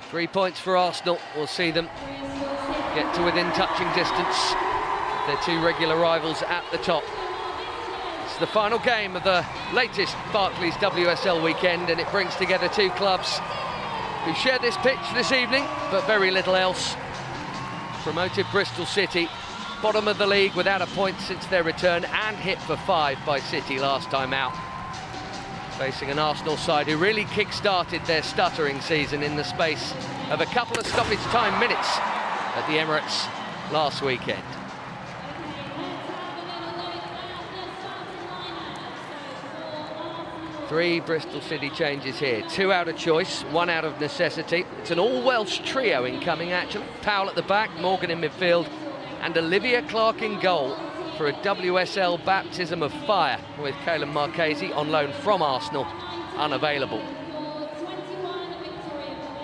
3 points for Arsenal will see them get to within touching distance of their two regular rivals at the top. It's the final game of the latest Barclays WSL weekend, and it brings together two clubs who share this pitch this evening, but very little else. Promoted Bristol City, bottom of the league without a point since their return, and hit for 5 by City last time out. Facing an Arsenal side who really kick-started their stuttering season in the space of a couple of stoppage time minutes at the Emirates last weekend. Three Bristol City changes here, 2 out of choice, 1 out of necessity. It's an all-Welsh trio incoming, actually. Powell at the back, Morgan in midfield, and Olivia Clark in goal for a WSL baptism of fire, with Kaelan Marchese on loan from Arsenal, unavailable.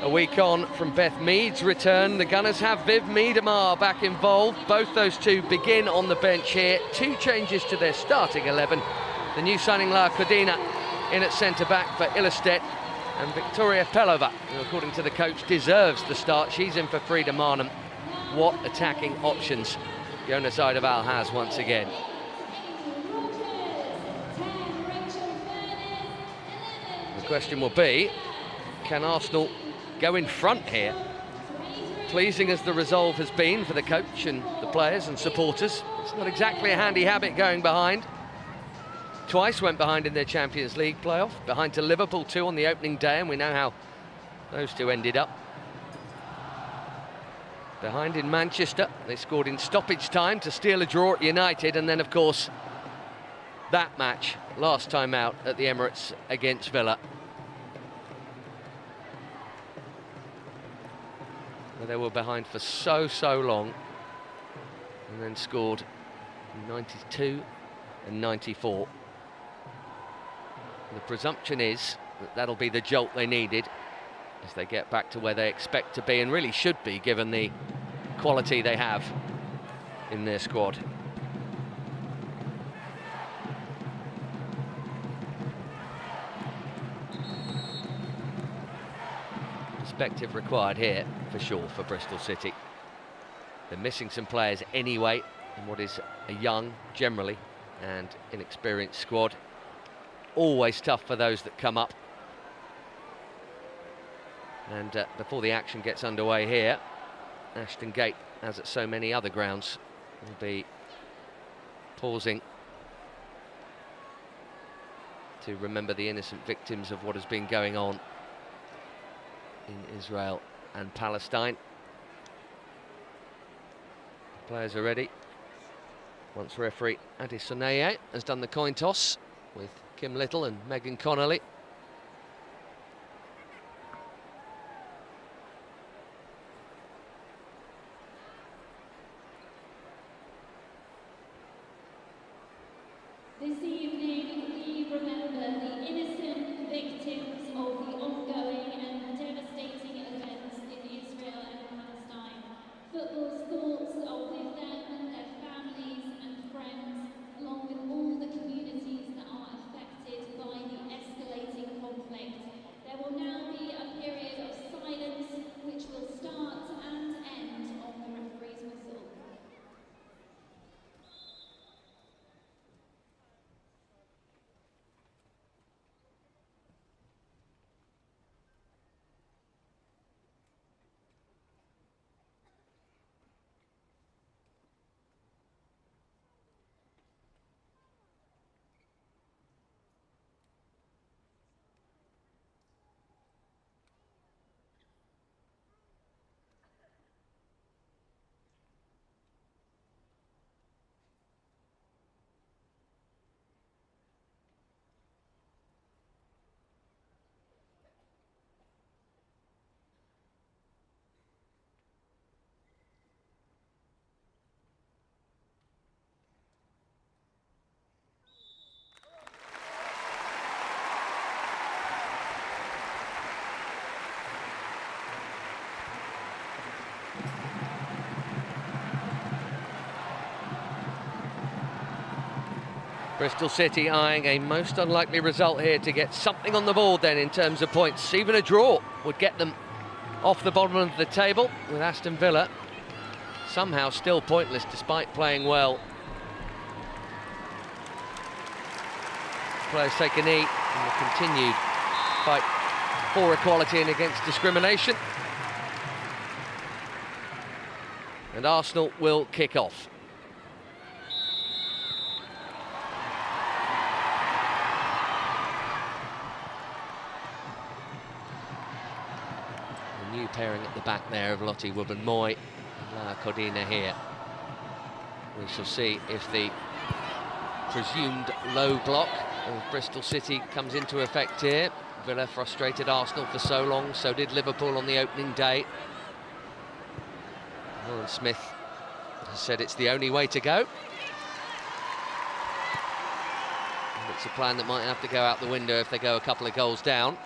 A week on from Beth Mead's return, the Gunners have Viv Miedemar back involved. Both those two begin on the bench here. 2 changes to their starting 11. The new signing La Codina in at centre-back for Ilestedt, and Victoria Pelova, who according to the coach deserves the start. She's in for Frida Marnham. What attacking options Jonas Eidevall has once again. The question will be, can Arsenal go in front here? Pleasing as the resolve has been for the coach and the players and supporters, it's not exactly a handy habit going behind. Twice went behind in their Champions League playoff, behind to Liverpool 2 on the opening day, and we know how those two ended up. Behind in Manchester, they scored in stoppage time to steal a draw at United, and then of course that match last time out at the Emirates against Villa, where they were behind for so long and then scored in 92 and 94. The presumption is that that'll be the jolt they needed as they get back to where they expect to be, and really should be, given the quality they have in their squad. Perspective required here, for sure, for Bristol City. They're missing some players anyway in what is a young, generally, and inexperienced squad. Always tough for those that come up. And before the action gets underway here, Ashton Gate, as at so many other grounds, will be pausing to remember the innocent victims of what has been going on in Israel and Palestine. The players are ready. Once referee Adi Soneye has done the coin toss with Kim Little and Megan Connolly. This evening, we remember the innocent victims of the ongoing and devastating events in Israel and Palestine. Football's thoughts are with them, their families and friends, along with all the communities that are affected by the escalating conflict. There will now be a period of silence, which will start and end on the referee's whistle. Bristol City eyeing a most unlikely result here to get something on the board then in terms of points. Even a draw would get them off the bottom of the table, with Aston Villa somehow still pointless despite playing well. Players take a knee in the continued fight for equality and against discrimination. And Arsenal will kick off. The new pairing at the back there of Lottie Wubben-Moy and Lara Codina here. We shall see if the presumed low block of Bristol City comes into effect here. Villa frustrated Arsenal for so long, so did Liverpool on the opening day. Lauren Smith has said it's the only way to go. And it's a plan that might have to go out the window if they go a couple of goals down.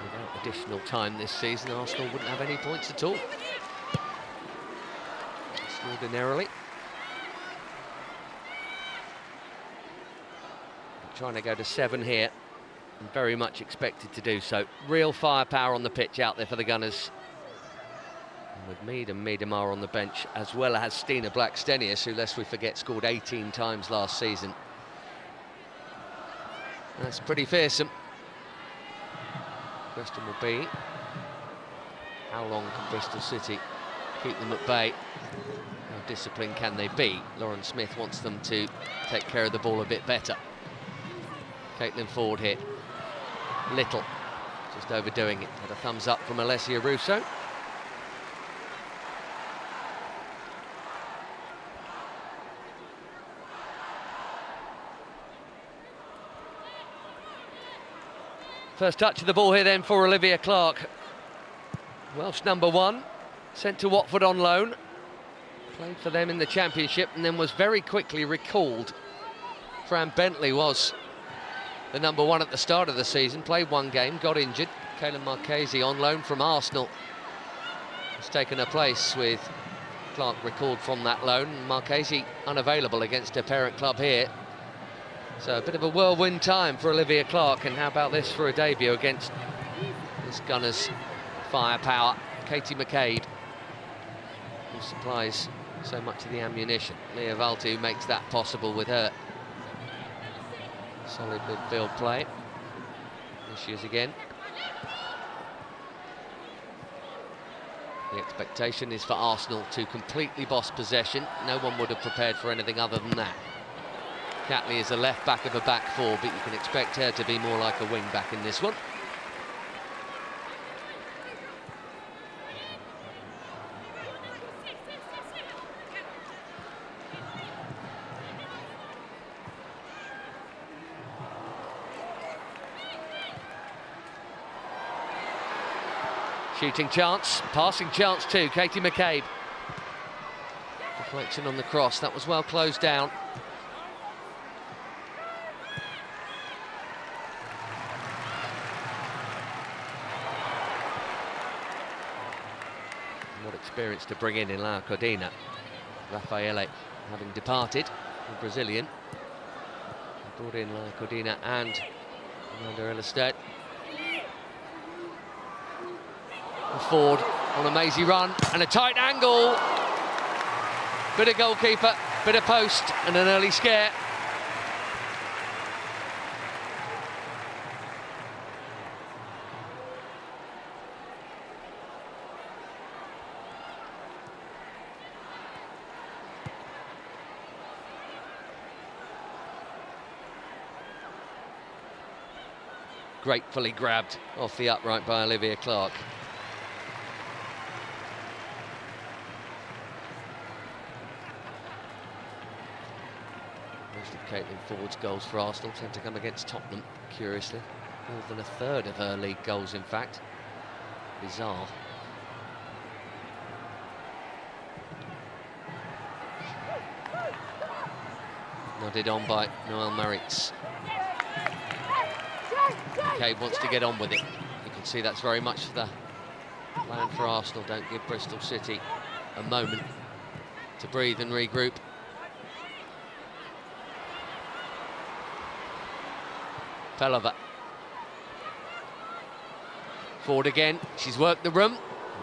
Without additional time this season, Arsenal wouldn't have any points at all. Ordinarily. Trying to go to 7 here, and very much expected to do so. Real firepower on the pitch out there for the Gunners. And with Mead and Miedemar on the bench, as well as Stina Blackstenius, who, lest we forget, scored 18 times last season. That's pretty fearsome. Question will be, how long can Bristol City keep them at bay? How disciplined can they be? Lauren Smith wants them to take care of the ball a bit better. Caitlin Ford here. Little, just overdoing it. Had a thumbs up from Alessia Russo. First touch of the ball here then for Olivia Clark. Welsh #1, sent to Watford on loan. Played for them in the Championship and then was very quickly recalled. Fran Bentley was the #1 at the start of the season, played one game, got injured. Kaylin Marchese on loan from Arsenal has taken her place, with Clark recalled from that loan. Marchese unavailable against her parent club here. So a bit of a whirlwind time for Olivia Clark, and how about this for a debut against this Gunners' firepower, Katie McCabe, who supplies so much of the ammunition. Leah Valtu makes that possible with her solid midfield play. There she is again. The expectation is for Arsenal to completely boss possession. No one would have prepared for anything other than that. Catley is a left back of a back four, but you can expect her to be more like a wing back in this one. Shooting chance, passing chance too, Katie McCabe. Deflection on the cross, that was well closed down. And what experience to bring in Lara Codina. Raffaele having departed, the Brazilian. He brought in Lara Codina and Amanda Ilestedt. Ford on a mazy run and a tight angle. Bit of goalkeeper, bit of post and an early scare. Gratefully grabbed off the upright by Olivia Clark. Caitlin Ford's goals for Arsenal tend to come against Tottenham, curiously. More than a third of her league goals, in fact. Bizarre. Nodded on by Noelle Maritz. McCabe wants to get on with it. You can see that's very much the plan for Arsenal. Don't give Bristol City a moment to breathe and regroup. Pelova. Forward again, she's worked the room.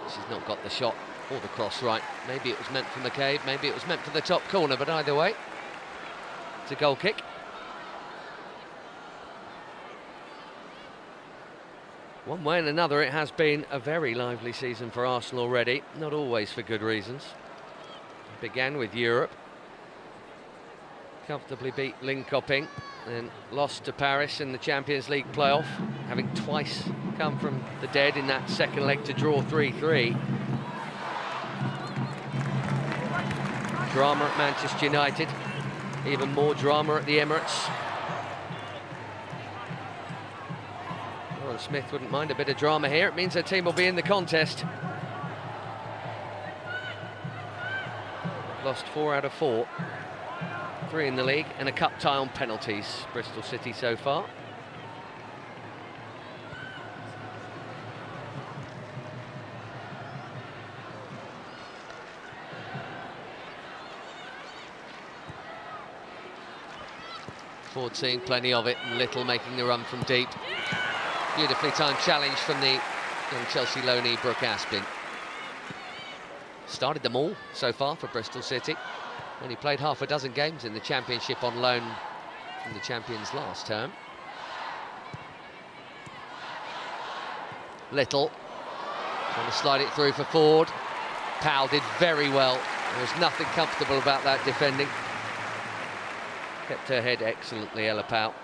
She's not got the shot or the cross right. Maybe it was meant for McCabe, maybe it was meant for the top corner, but either way, it's a goal kick. One way and another, it has been a very lively season for Arsenal already, not always for good reasons. It began with Europe. Comfortably beat Linköping, and lost to Paris in the Champions League playoff, having twice come from the dead in that second leg to draw 3-3. Drama at Manchester United, even more drama at the Emirates. Lauren Smith wouldn't mind a bit of drama here. It means her team will be in the contest. Lost 4 out of 4. 3 in the league and a cup tie on penalties, Bristol City so far. Ford seeing plenty of it, and Little making the run from deep. Beautifully timed challenge from the young Chelsea loanee Brooke Aspin. Started them all so far for Bristol City. Only played half a dozen games in the Championship on loan from the champions last term. Little trying to slide it through for Ford. Powell did very well. There was nothing comfortable about that defending. Kept her head excellently, Ella Powell.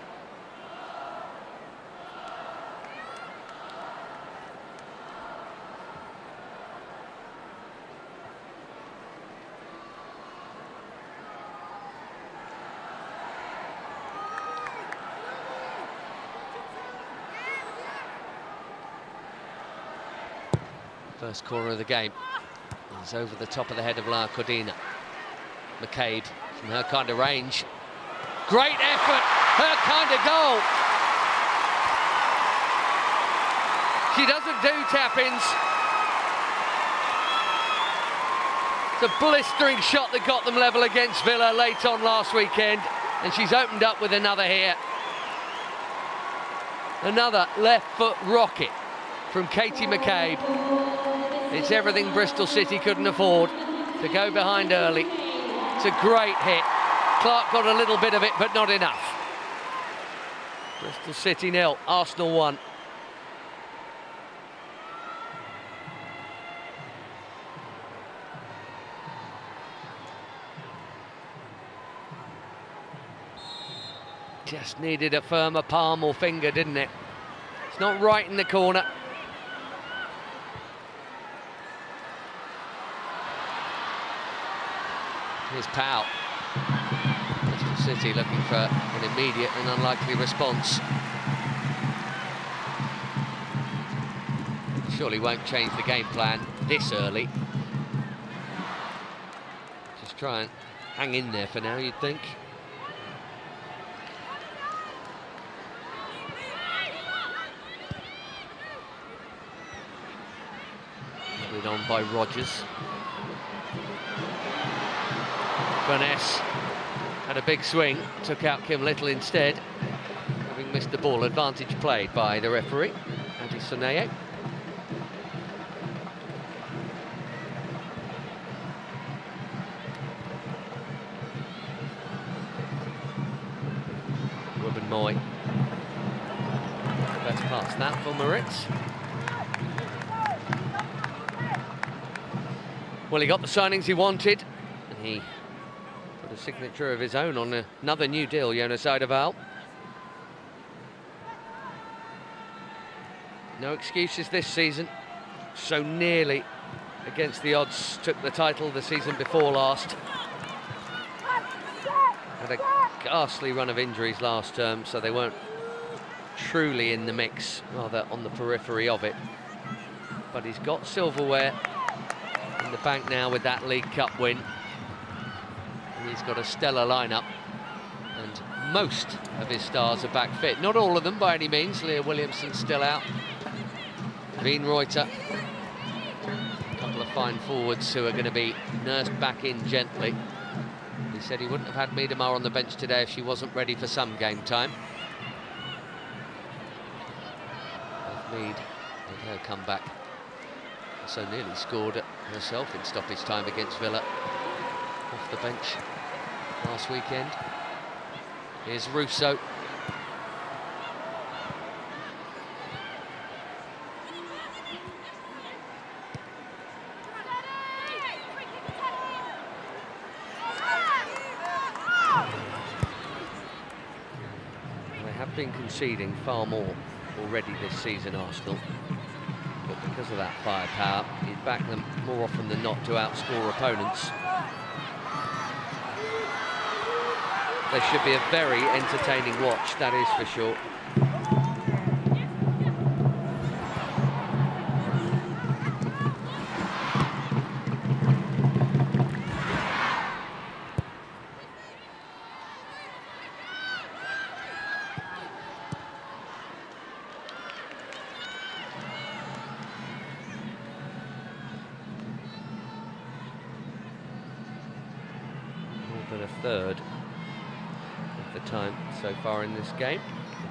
First corner of the game is over the top of the head of La Cordina. McCabe from her kind of range. Great effort, her kind of goal. She doesn't do tap-ins. It's a blistering shot that got them level against Villa late on last weekend, and she's opened up with another here. Another left foot rocket from Katie McCabe. It's everything Bristol City couldn't afford, to go behind early. It's a great hit. Clark got a little bit of it, but not enough. Bristol City 0, Arsenal 1. Just needed a firmer palm or finger, didn't it? It's not right in the corner. Here's Powell. Bristol City looking for an immediate and unlikely response. Surely won't change the game plan this early. Just try and hang in there for now, you'd think. Carried on by Rogers. Vaness had a big swing, took out Kim Little instead, having missed the ball. Advantage played by the referee, Andy Soneye. Ruben Moy. Best past that for Moritz. Well, he got the signings he wanted, and he a signature of his own on another new deal, Jonas Eidevall. No excuses this season. So nearly against the odds took the title the season before last. Had a ghastly run of injuries last term, so they weren't truly in the mix, rather on the periphery of it. But he's got silverware in the bank now with that League Cup win. He's got a stellar lineup, and most of his stars are back fit. Not all of them by any means. Leah Williamson's still out. Veen Reuter. A couple of fine forwards who are going to be nursed back in gently. He said he wouldn't have had Miedemar on the bench today if she wasn't ready for some game time. Mead with her comeback. So nearly scored herself in stoppage time against Villa off the bench last weekend. Here's Russo. They have been conceding far more already this season, Arsenal. But because of that firepower, you'd back them more often than not to outscore opponents. They should be a very entertaining watch, that is for sure. More than a third of the time so far in this game.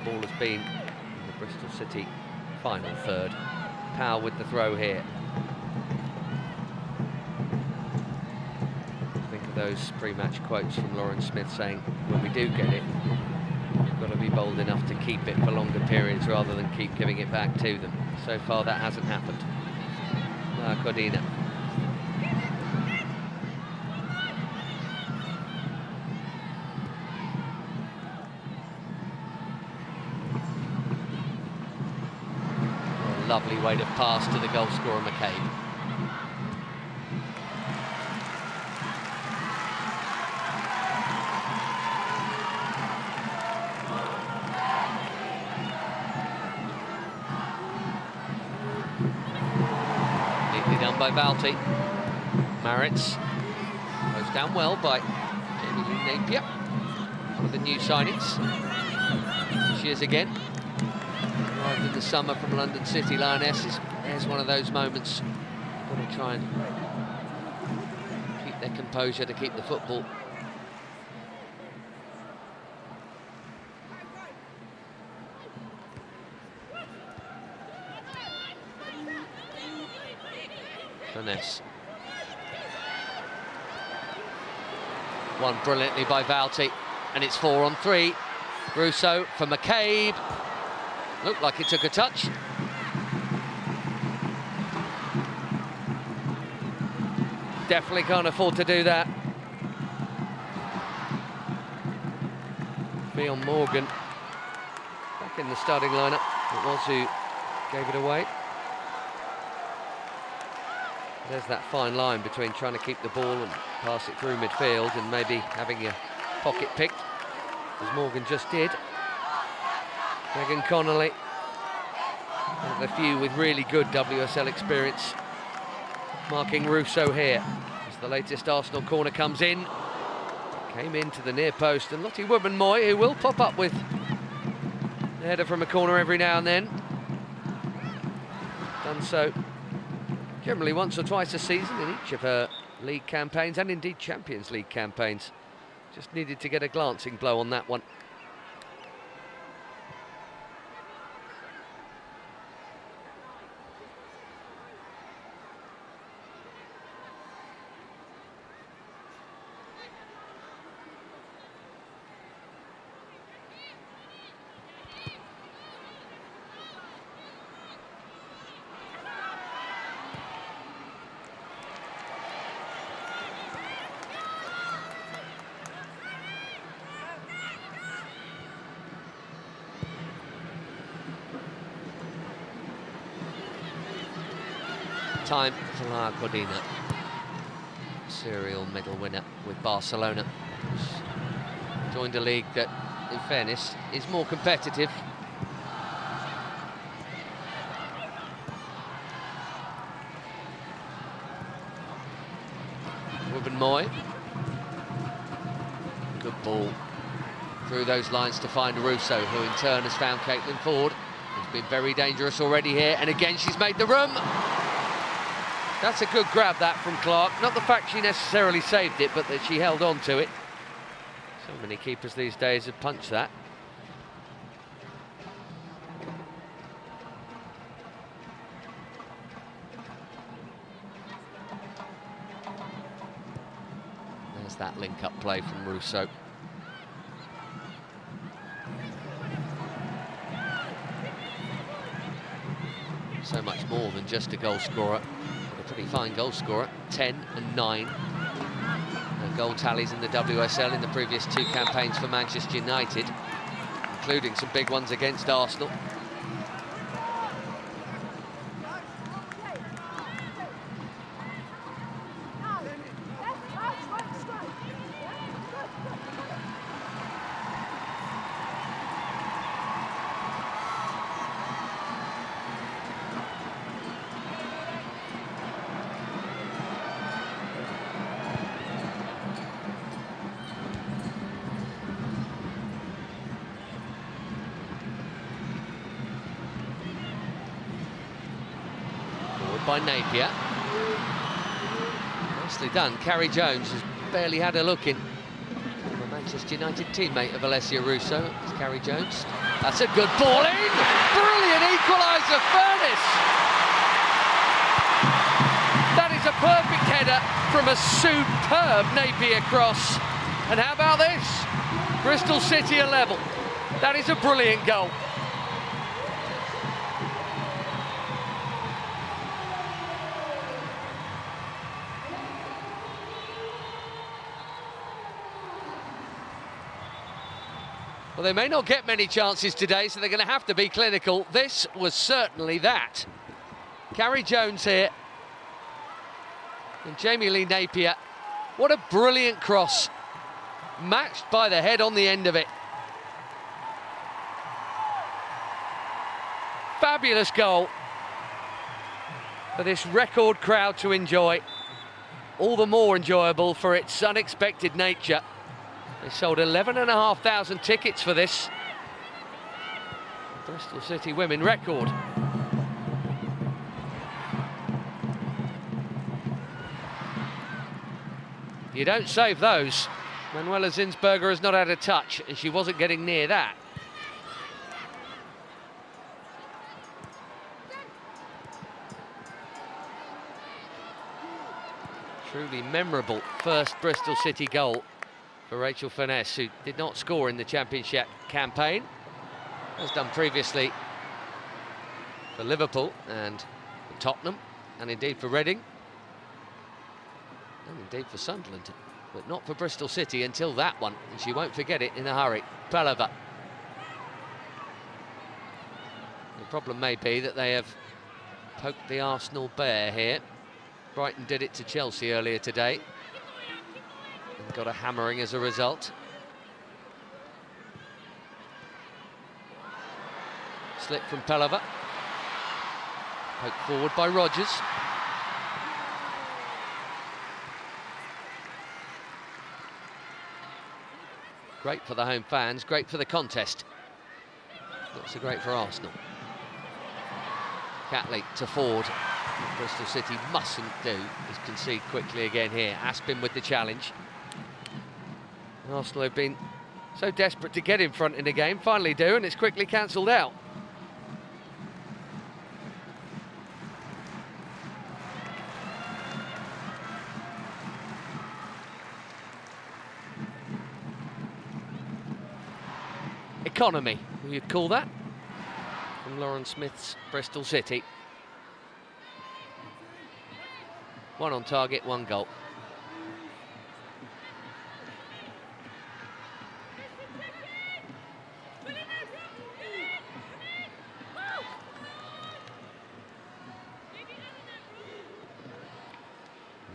The ball has been in the Bristol City final third. Powell with the throw here. Think of those pre-match quotes from Lauren Smith saying, when we do get it, we've got to be bold enough to keep it for longer periods rather than keep giving it back to them. So far that hasn't happened. Cordina. Lovely way to pass to the goal scorer, McCabe. Neatly done by Valti. Maritz goes down well by Jamie Lee Napier, one of the new signings. She is again. Arrived in the summer from London City Lionesses. There's one of those moments. You've got to try and keep their composure to keep the football. Finesse. Won brilliantly by Valti, and it's 4 on 3. Russo for McCabe. Looked like it took a touch. Definitely can't afford to do that. Leon Morgan back in the starting lineup. It was who gave it away. There's that fine line between trying to keep the ball and pass it through midfield and maybe having your pocket picked, as Morgan just did. Megan Connolly, one of the few with really good WSL experience, marking Russo here as the latest Arsenal corner comes in. Came into the near post, and Lottie Woodman-Moy, who will pop up with a header from a corner every now and then. Done so generally once or twice a season in each of her league campaigns, and indeed Champions League campaigns. Just needed to get a glancing blow on that one. Time for La Cordina, serial medal winner with Barcelona. Joined a league that, in fairness, is more competitive. Woodman-Moy. Good ball through those lines to find Russo, who in turn has found Caitlin Ford. It's been very dangerous already here, and again she's made the room. That's a good grab, that, from Clark. Not the fact she necessarily saved it, but that she held on to it. So many keepers these days have punched that. that link-up play from Russo. So much more than just a goal scorer, a pretty fine goal scorer. 10 and 9 goal tallies in the WSL in the previous 2 campaigns for Manchester United, including some big ones against Arsenal. By Napier. Nicely done. Carrie Jones has barely had a look in. A Manchester United teammate of Alessia Russo. It's Carrie Jones. That's a good ball in! Brilliant equaliser, Furness! That is a perfect header from a superb Napier cross. And how about this? Bristol City are level. That is a brilliant goal. Well, they may not get many chances today, so they're going to have to be clinical. This was certainly that. Carrie Jones here. And Jamie Lee Napier. What a brilliant cross. Matched by the head on the end of it. Fabulous goal for this record crowd to enjoy. All the more enjoyable for its unexpected nature. They sold 11,500 tickets for this. Bristol City women record. You don't save those. Manuela Zinsberger has not had a touch, and she wasn't getting near that. Truly memorable first Bristol City goal for Rachel Furness, who did not score in the Championship campaign. Has done previously for Liverpool and for Tottenham, and indeed for Reading, and indeed for Sunderland, but not for Bristol City until that one, and she won't forget it in a hurry. Peleva. The problem may be that they have poked the Arsenal bear here. Brighton did it to Chelsea earlier today and got a hammering as a result. Slip from Peleva. Poked forward by Rogers. Great for the home fans, great for the contest. Not so great for Arsenal. Catley to Ford. What Bristol City mustn't do is concede quickly again here. Aspin with the challenge. Arsenal have been so desperate to get in front in the game, finally do, and it's quickly cancelled out. Economy, you'd call that, from Lauren Smith's Bristol City. 1 on target, 1 goal.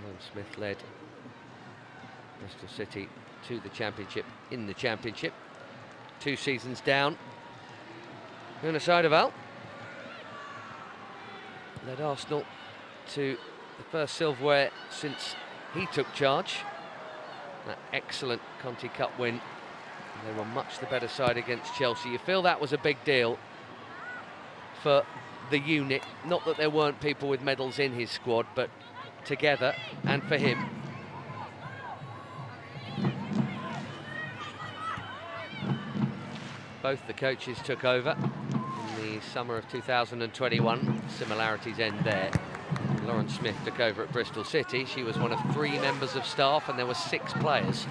Lauren Smith led Bristol City to the Championship in the Championship. 2 seasons down. Una Seideval led Arsenal to the first silverware since he took charge. That excellent Conti Cup win. They were much the better side against Chelsea. You feel that was a big deal for the unit. Not that there weren't people with medals in his squad, but together and for him. Both the coaches took over in the summer of 2021. Similarities end there. Lauren Smith took over at Bristol City. She was one of 3 members of staff, and there were 6 players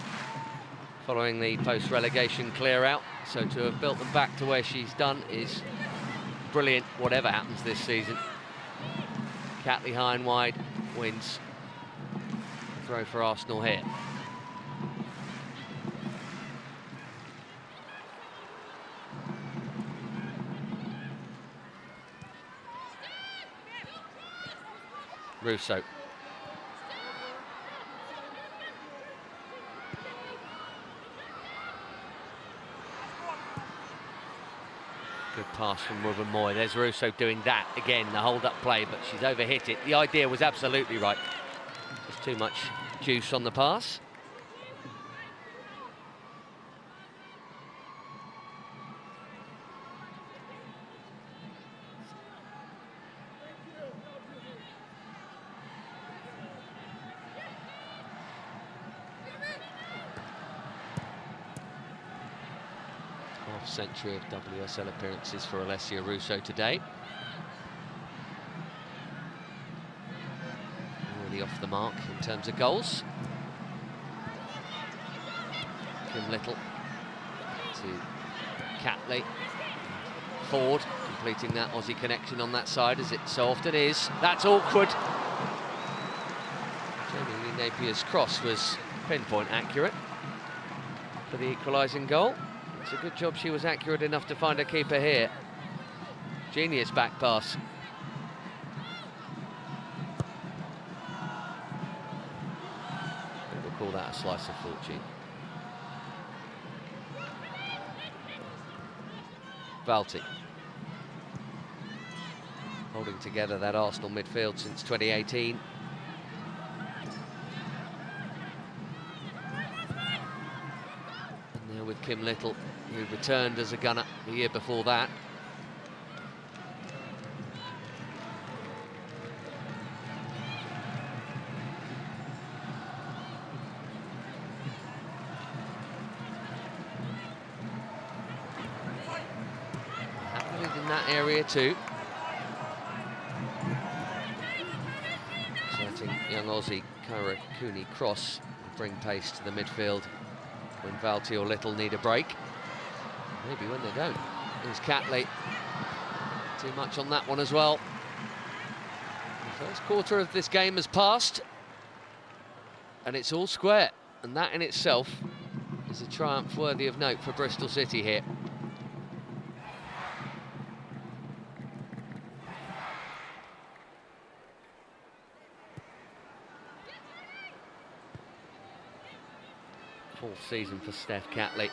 following the post-relegation clear-out. So to have built them back to where she's done is brilliant, whatever happens this season. Catley high and wide wins. Throw for Arsenal here. Russo. Good pass from Ruben Moy. There's Russo doing that again, the hold-up play, but she's overhit it. The idea was absolutely right. There's too much juice on the pass. Century of WSL appearances for Alessia Russo today. Already off the mark in terms of goals. Kim Little to Catley. Ford completing that Aussie connection on that side, as it so often is. That's awkward. Jamie Lee Napier's cross was pinpoint accurate for the equalising goal. It's a good job she was accurate enough to find a keeper here. Genius back pass. We'll call that a slice of fortune. Valti. Holding together that Arsenal midfield since 2018. And now with Kim Little, who returned as a gunner the year before that. Happening in that area too. Exciting young Aussie Kyra Cooney cross will bring pace to the midfield when Valti or Little need a break. Maybe when they don't. There's Catley. Too much on that one as well. The first quarter of this game has passed, and it's all square. And that in itself is a triumph worthy of note for Bristol City here. Fourth season for Steph Catley.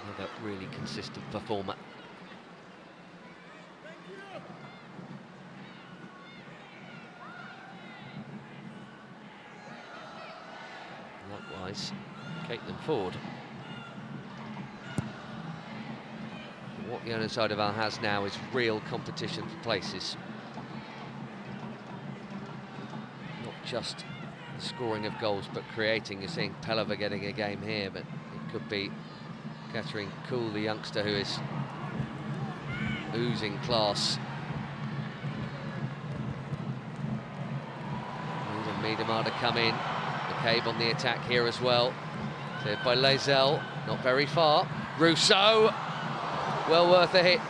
Another really consistent performer. Likewise, Caitlin Ford. What Yona Saidoval has now is real competition for places. Not just the scoring of goals, but creating. You're seeing Pelova getting a game here, but it could be Catherine Kuhl, the youngster who is oozing class. Miedemar to come in. McCabe on the attack here as well. Cleared by Lazelle, not very far. Rousseau, well worth a hit.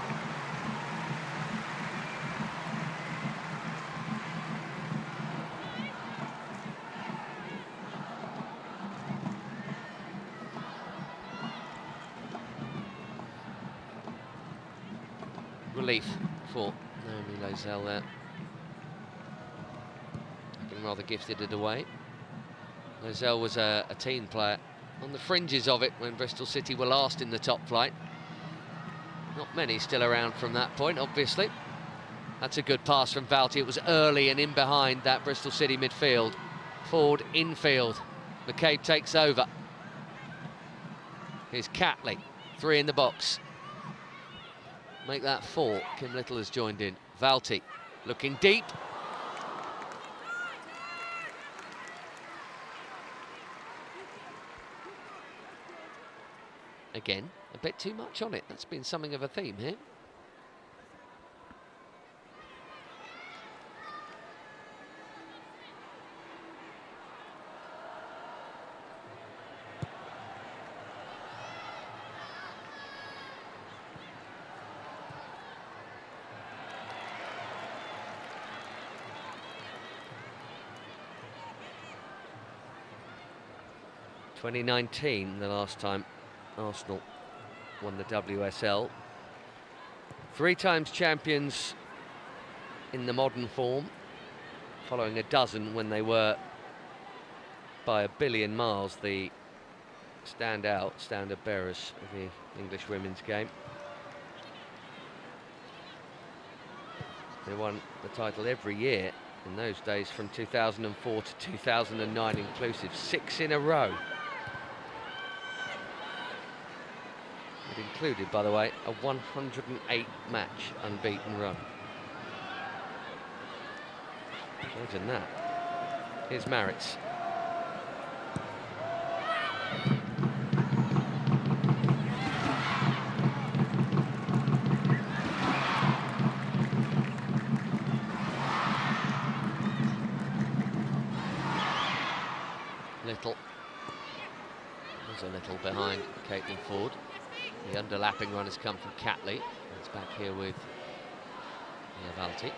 Relief for Naomi Lazelle there. Been rather gifted it away. Lazelle was a teen player on the fringes of it when Bristol City were last in the top flight. Not many still around from that point, obviously. That's a good pass from Valti. It was early and in behind that Bristol City midfield. Ford infield. McCabe takes over. Here's Catley. 3 in the box. Make that 4. Kim Little has joined in. Valti looking deep. Again, a bit too much on it. That's been something of a theme here. 2019, the last time Arsenal won the WSL. 3 times champions in the modern form, following a dozen when they were by a billion miles the standard bearers of the English women's game. They won the title every year in those days from 2004 to 2009 inclusive, 6 in a row. It included, by the way, a 108 match unbeaten run. Imagine that. Here's Maritz. Little. There's a little behind Caitlin Ford. The underlapping run has come from Catley. It's back here with Valti.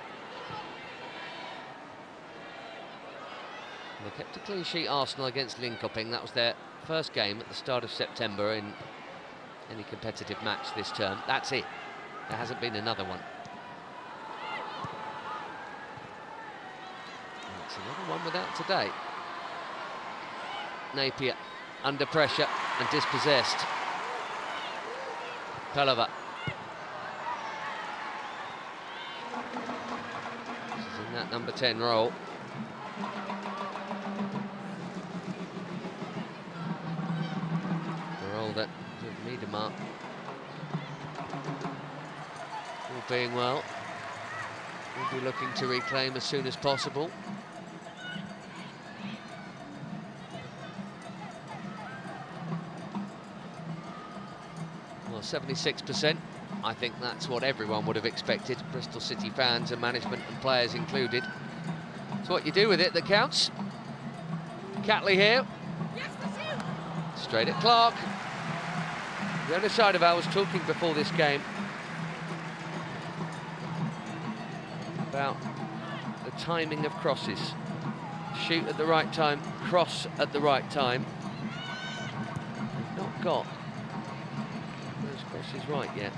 They kept a clean sheet, Arsenal, against Linköping. That was their first game at the start of September in any competitive match this term. That's it. There hasn't been another one. It's another one without today. Napier under pressure and dispossessed. Pelova. She's in that number 10 role. The role that Miedema, all being well, will be looking to reclaim as soon as possible. Well, 76%. I think that's what everyone would have expected, Bristol City fans and management and players included. It's what you do with it that counts. Catley here. Straight at Clark. The other side of I was talking before this game about the timing of crosses. Shoot at the right time, cross at the right time. They've not got those crosses right yet.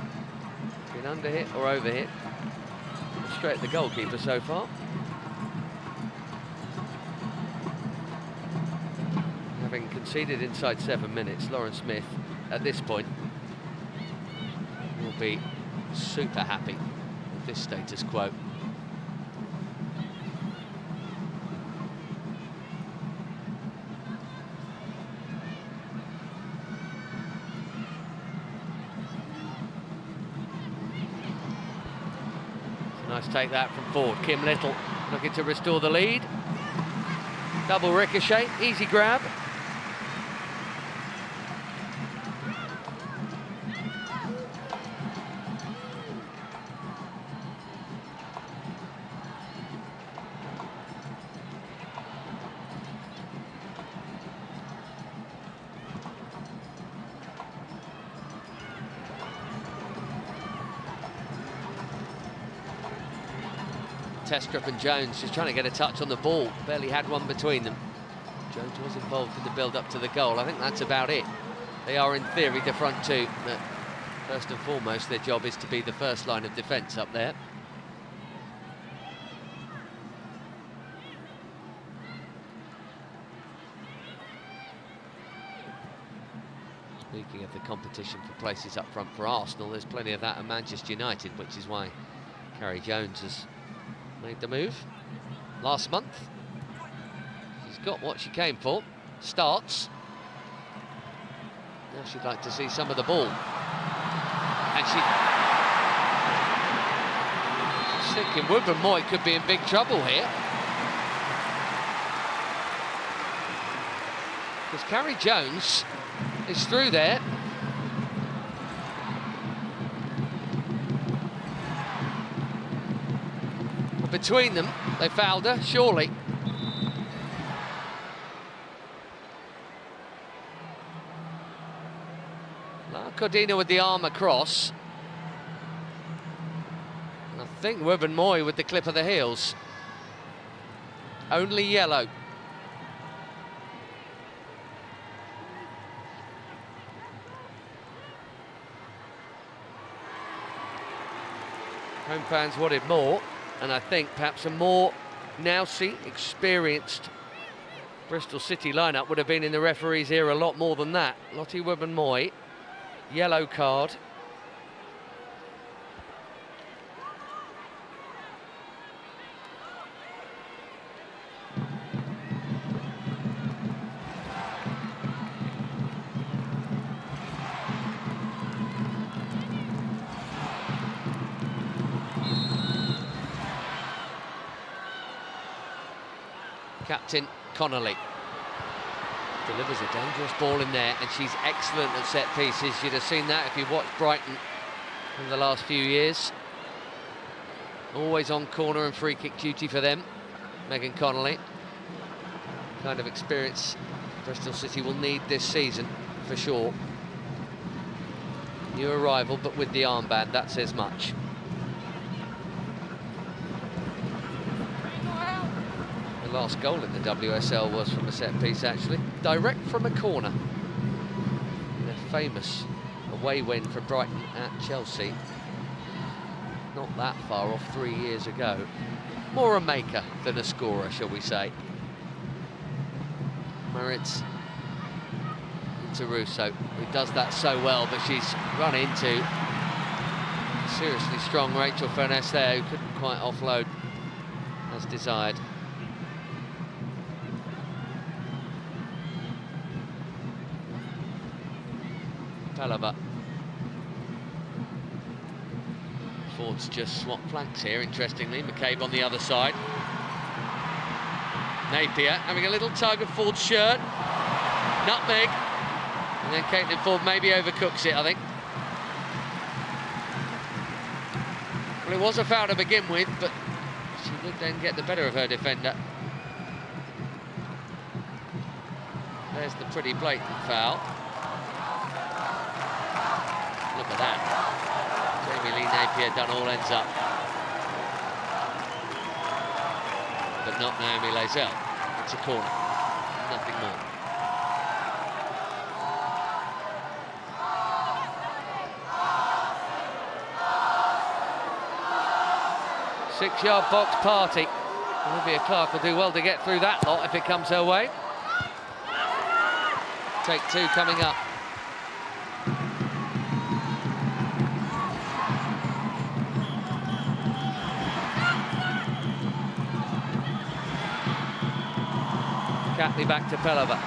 Been under hit or over hit. Straight at the goalkeeper so far. Having conceded inside 7 minutes, Lauren Smith at this point will be super happy with this status quo. Nice take that from Ford. Kim Little looking to restore the lead. Double ricochet, easy grab. Testrup and Jones just trying to get a touch on the ball. Barely had one between them. Jones was involved in the build-up to the goal. I think that's about it. They are, in theory, the front two. But first and foremost, their job is to be the first line of defence up there. Speaking of the competition for places up front for Arsenal, there's plenty of that at Manchester United, which is why Carrie Jones has made the move last month. She's got what she came for. Starts. Now she'd like to see some of the ball. And she's thinking Woodburn Moy could be in big trouble here. Because Carrie Jones is through there. Between them, they fouled her, surely. La Cordina with the arm across. And I think Woburn Moy with the clip of the heels. Only yellow. Home fans wanted more, and I think perhaps a more now-see, experienced Bristol City lineup would have been in the referee's ear a lot more than that. Lottie Wubben-Moy, yellow card. Captain Connolly delivers a dangerous ball in there, and she's excellent at set pieces. You'd have seen that if you've watched Brighton in the last few years. Always on corner and free kick duty for them, Megan Connolly. Kind of experience Bristol City will need this season, for sure. New arrival, but with the armband, that says much. The last goal in the WSL was from a set piece, actually, direct from a corner. Their famous away win for Brighton at Chelsea, not that far off 3 years ago. More a maker than a scorer, shall we say. Maritz into Russo, who does that so well, but she's run into seriously strong Rachel Furness there, who couldn't quite offload as desired. Palava. Ford's just swapped flanks here, interestingly. McCabe on the other side. Napier having a little tug of Ford's shirt. Nutmeg. And then Caitlin Ford maybe overcooks it, I think. Well, it was a foul to begin with, but she would then get the better of her defender. There's the pretty blatant foul. Look at that. Jamie Lee Napier done all ends up. But not Naomi Lazelle. It's a corner. Nothing more. Six-yard box party. Olivia Clark will do well to get through that lot if it comes her way. Take two coming up. Catley back to Pelova.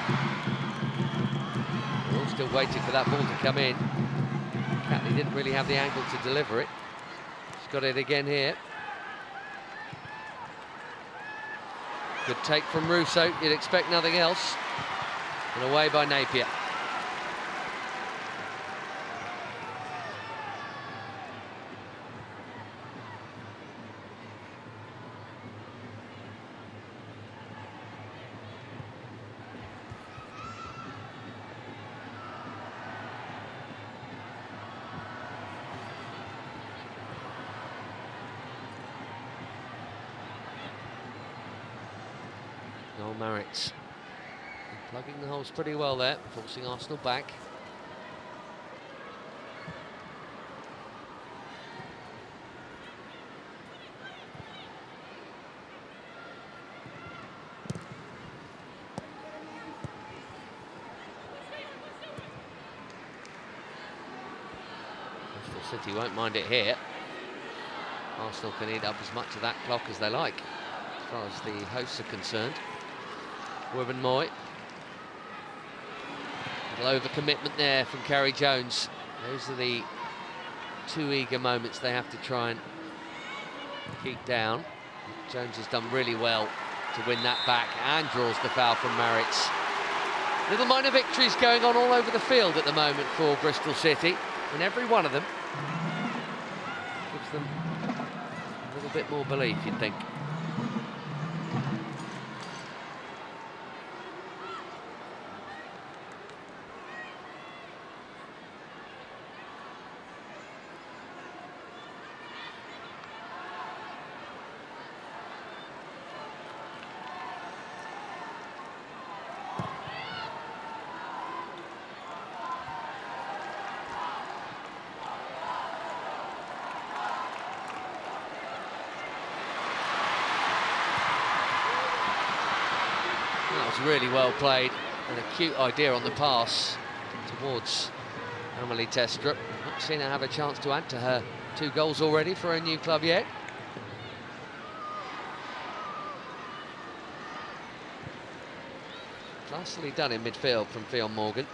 We're all still waiting for that ball to come in. Catley didn't really have the angle to deliver it. She's got it again here. Good take from Russo, you'd expect nothing else. And away by Napier. Noel Maritz plugging the holes pretty well there, forcing Arsenal back. Bristol City won't mind it here. Arsenal can eat up as much of that clock as they like, as far as the hosts are concerned. Wubben-Moy. Little overcommitment there from Carrie Jones. Those are the two eager moments they have to try and keep down. Jones has done really well to win that back and draws the foul from Maritz. Little minor victories going on all over the field at the moment for Bristol City, and every one of them gives them a little bit more belief, you'd think. really well played. An acute idea on the pass towards Amelie Testrup. Not seen her have a chance to add to her 2 goals already for her new club yet. Nicely done in midfield from Fionn Morgan.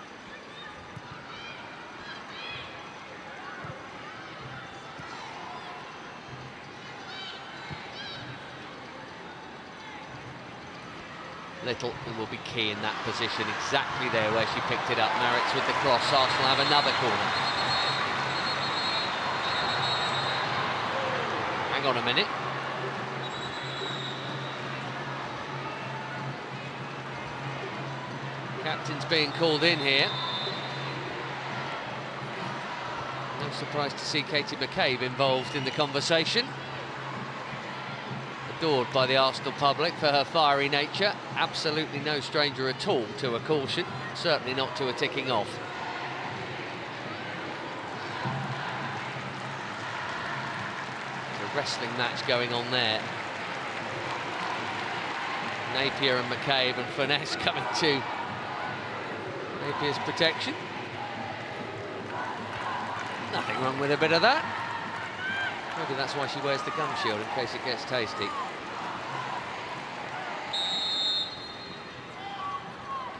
Little, who will be key in that position, exactly there where she picked it up. Maritz with the cross. Arsenal have another corner. Hang on a minute. Captain's being called in here. No surprise to see Katie McCabe involved in the conversation. Adored by the Arsenal public for her fiery nature. Absolutely no stranger at all to a caution, certainly not to a ticking off. There's a wrestling match going on there. Napier and McCabe, and Finesse coming to Napier's protection. Nothing wrong with a bit of that. Maybe that's why she wears the gum shield, in case it gets tasty.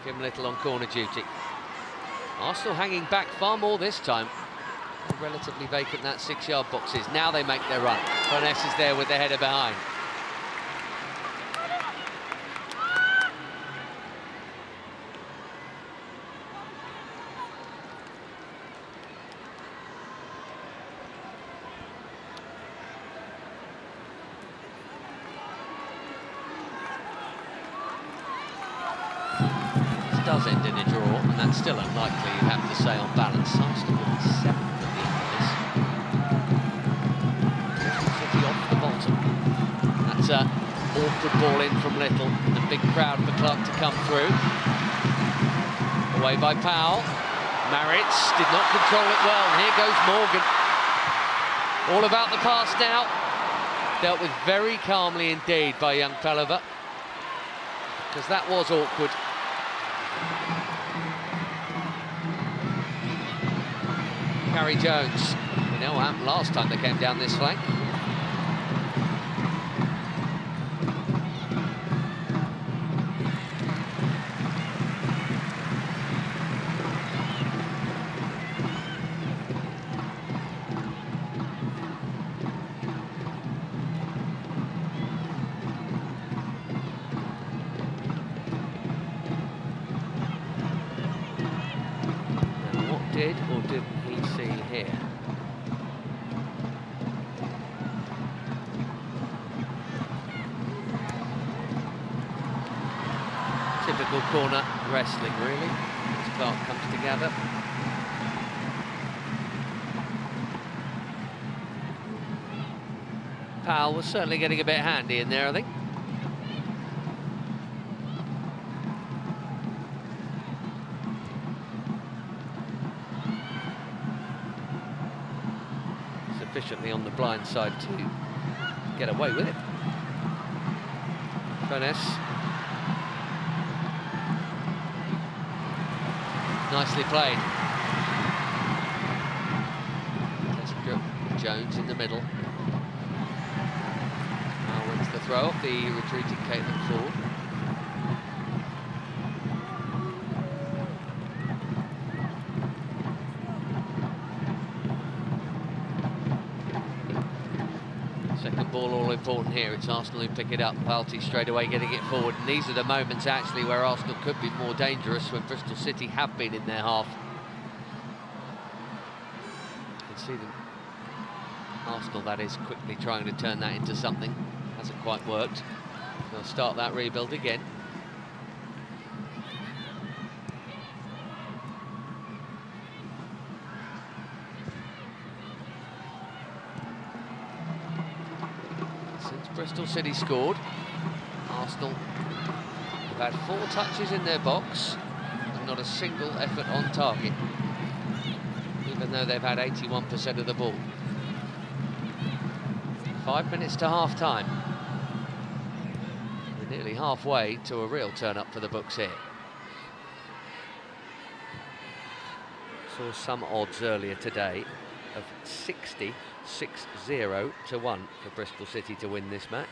Kim Little on corner duty. Arsenal hanging back far more this time. Relatively vacant that 6-yard box is. Now they make their run. Finesse is there with the header behind. Does end in a draw, and that's still unlikely, you have to say, on balance. Arsenal will be 7th at the end of this. Bristol City off the bottom. That's an awkward ball in from Little. The big crowd for Clark to come through. Away by Powell. Maritz did not control it well, and here goes Morgan. All about the pass now. Dealt with very calmly indeed by young Pelliver, because that was awkward. Carrie Jones. We know what happened last time they came down this flank. Now, what did or didn't he see here? Typical corner wrestling, really, as Clark comes together. Powell was certainly getting a bit handy in there, I think. Sufficiently on the blind side to get away with it. Finesse. Nicely played. Jones in the middle. Now wins the throw off the retreating Caitlin Ford. Second ball all important here. It's Arsenal who pick it up. Palti straight away getting it forward. And these are the moments actually where Arsenal could be more dangerous, when Bristol City have been in their half. You can see them. Arsenal, that is, quickly trying to turn that into something. Hasn't quite worked. They'll start that rebuild again. Since Bristol City scored, Arsenal have had 4 touches in their box and not a single effort on target, even though they've had 81% of the ball. 5 minutes to half-time. The nearly halfway to a real turn-up for the books here. Saw some odds earlier today of 60 to 1 for Bristol City to win this match.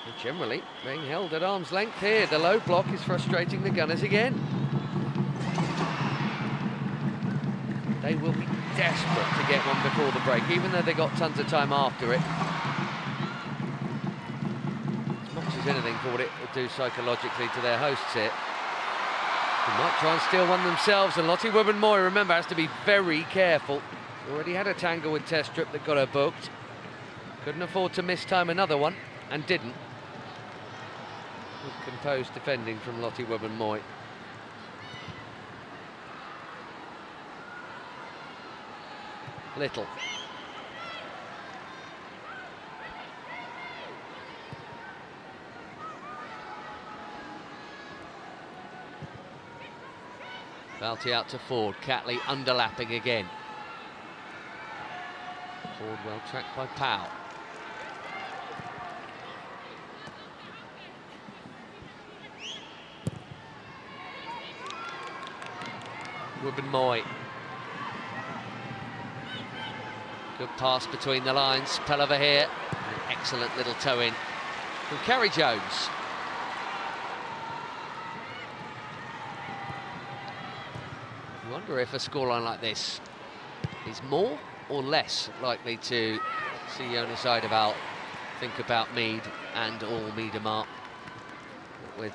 And generally being held at arm's length here. The low block is frustrating the Gunners again. They will be desperate to get one before the break, even though they got tons of time after it. Anything for what it will do psychologically to their hosts here. They might try and steal one themselves, and Lottie Wubben-Moy, remember, has to be very careful. Already had a tangle with Testrup that got her booked. Couldn't afford to miss time another one, and didn't. Good composed defending from Lottie Wubben-Moy. Little. Balti out to Ford, Catley underlapping again. Ford well tracked by Powell. Wubben-Moy. Good pass between the lines, Pelliver here. An excellent little toe in from Carrie Jones. You wonder if a scoreline like this is more or less likely to see Jonas Eideval think about Mead and all Miedemar. With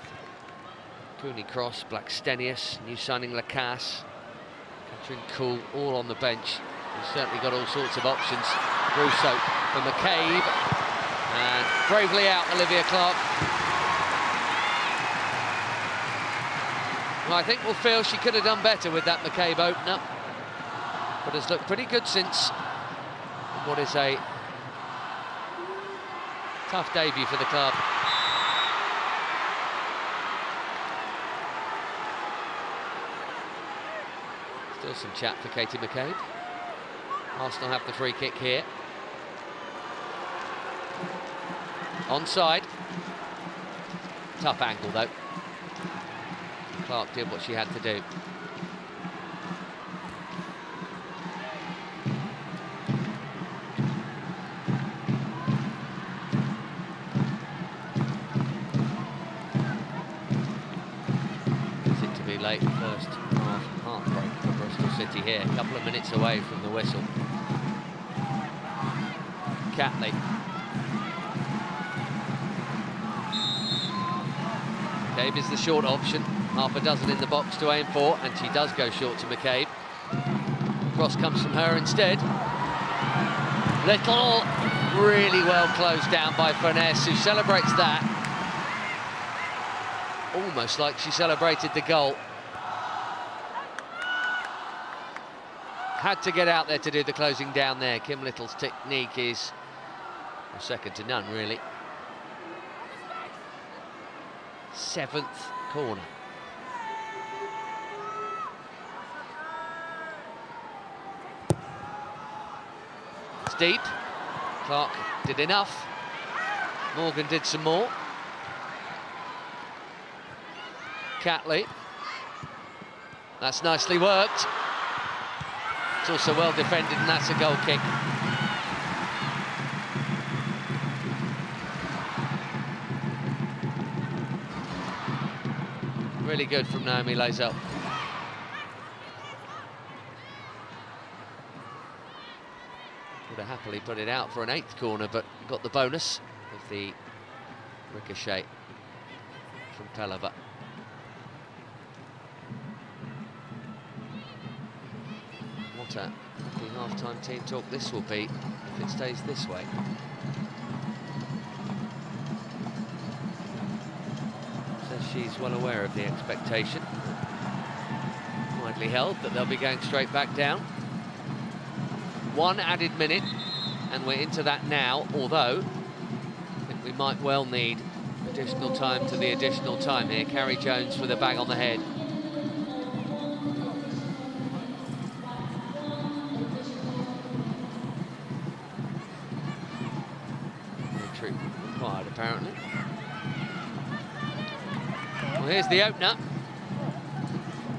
Cooney Cross, Blackstenius, new signing Lacasse, Catherine Cool, all on the bench. He's certainly got all sorts of options. Rousseau for McCabe, and bravely out Olivia Clark. Well, I think we'll feel she could have done better with that McCabe opener, but has looked pretty good since what is a tough debut for the club. Still some chat for Katie McCabe. Arsenal have the free kick here. Onside. Tough angle though. Clark did what she had to do. Seemed to be late first half heartbreak for Bristol City here. A couple of minutes away from the whistle. Catley. McCabe is the short option. Half a dozen in the box to aim for, and she does go short to McCabe. Cross comes from her instead. Little, really well closed down by Furness, who celebrates that. Almost like she celebrated the goal. Had to get out there to do the closing down there. Kim Little's technique is second to none, really. 7th corner. It's deep. Clark did enough. Morgan did some more. Catley. That's nicely worked. It's also well defended, and that's a goal kick. Really good from Naomi Lazel. Would have happily put it out for an 8th corner, but got the bonus of the ricochet from Pelliver. What a happy half-time team talk this will be if it stays this way. She's well aware of the expectation, widely held, that they'll be going straight back down. 1 added minute, and we're into that now, although I think we might well need additional time to the additional time here. Carrie Jones with a bang on the head. entry required, apparently. Well, here's the opener.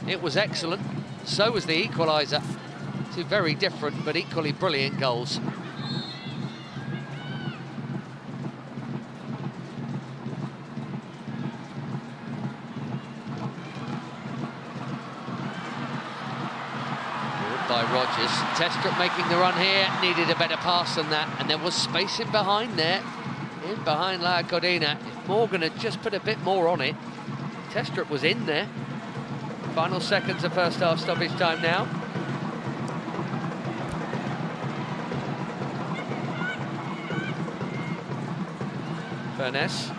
It was excellent. So was the equaliser. Two very different but equally brilliant goals. By Rogers. Testrup making the run here, needed a better pass than that, and there was space in behind there, in behind La Codina. If Morgan had just put a bit more on it, Testrup was in there. Final seconds of first half stoppage time now. Furness.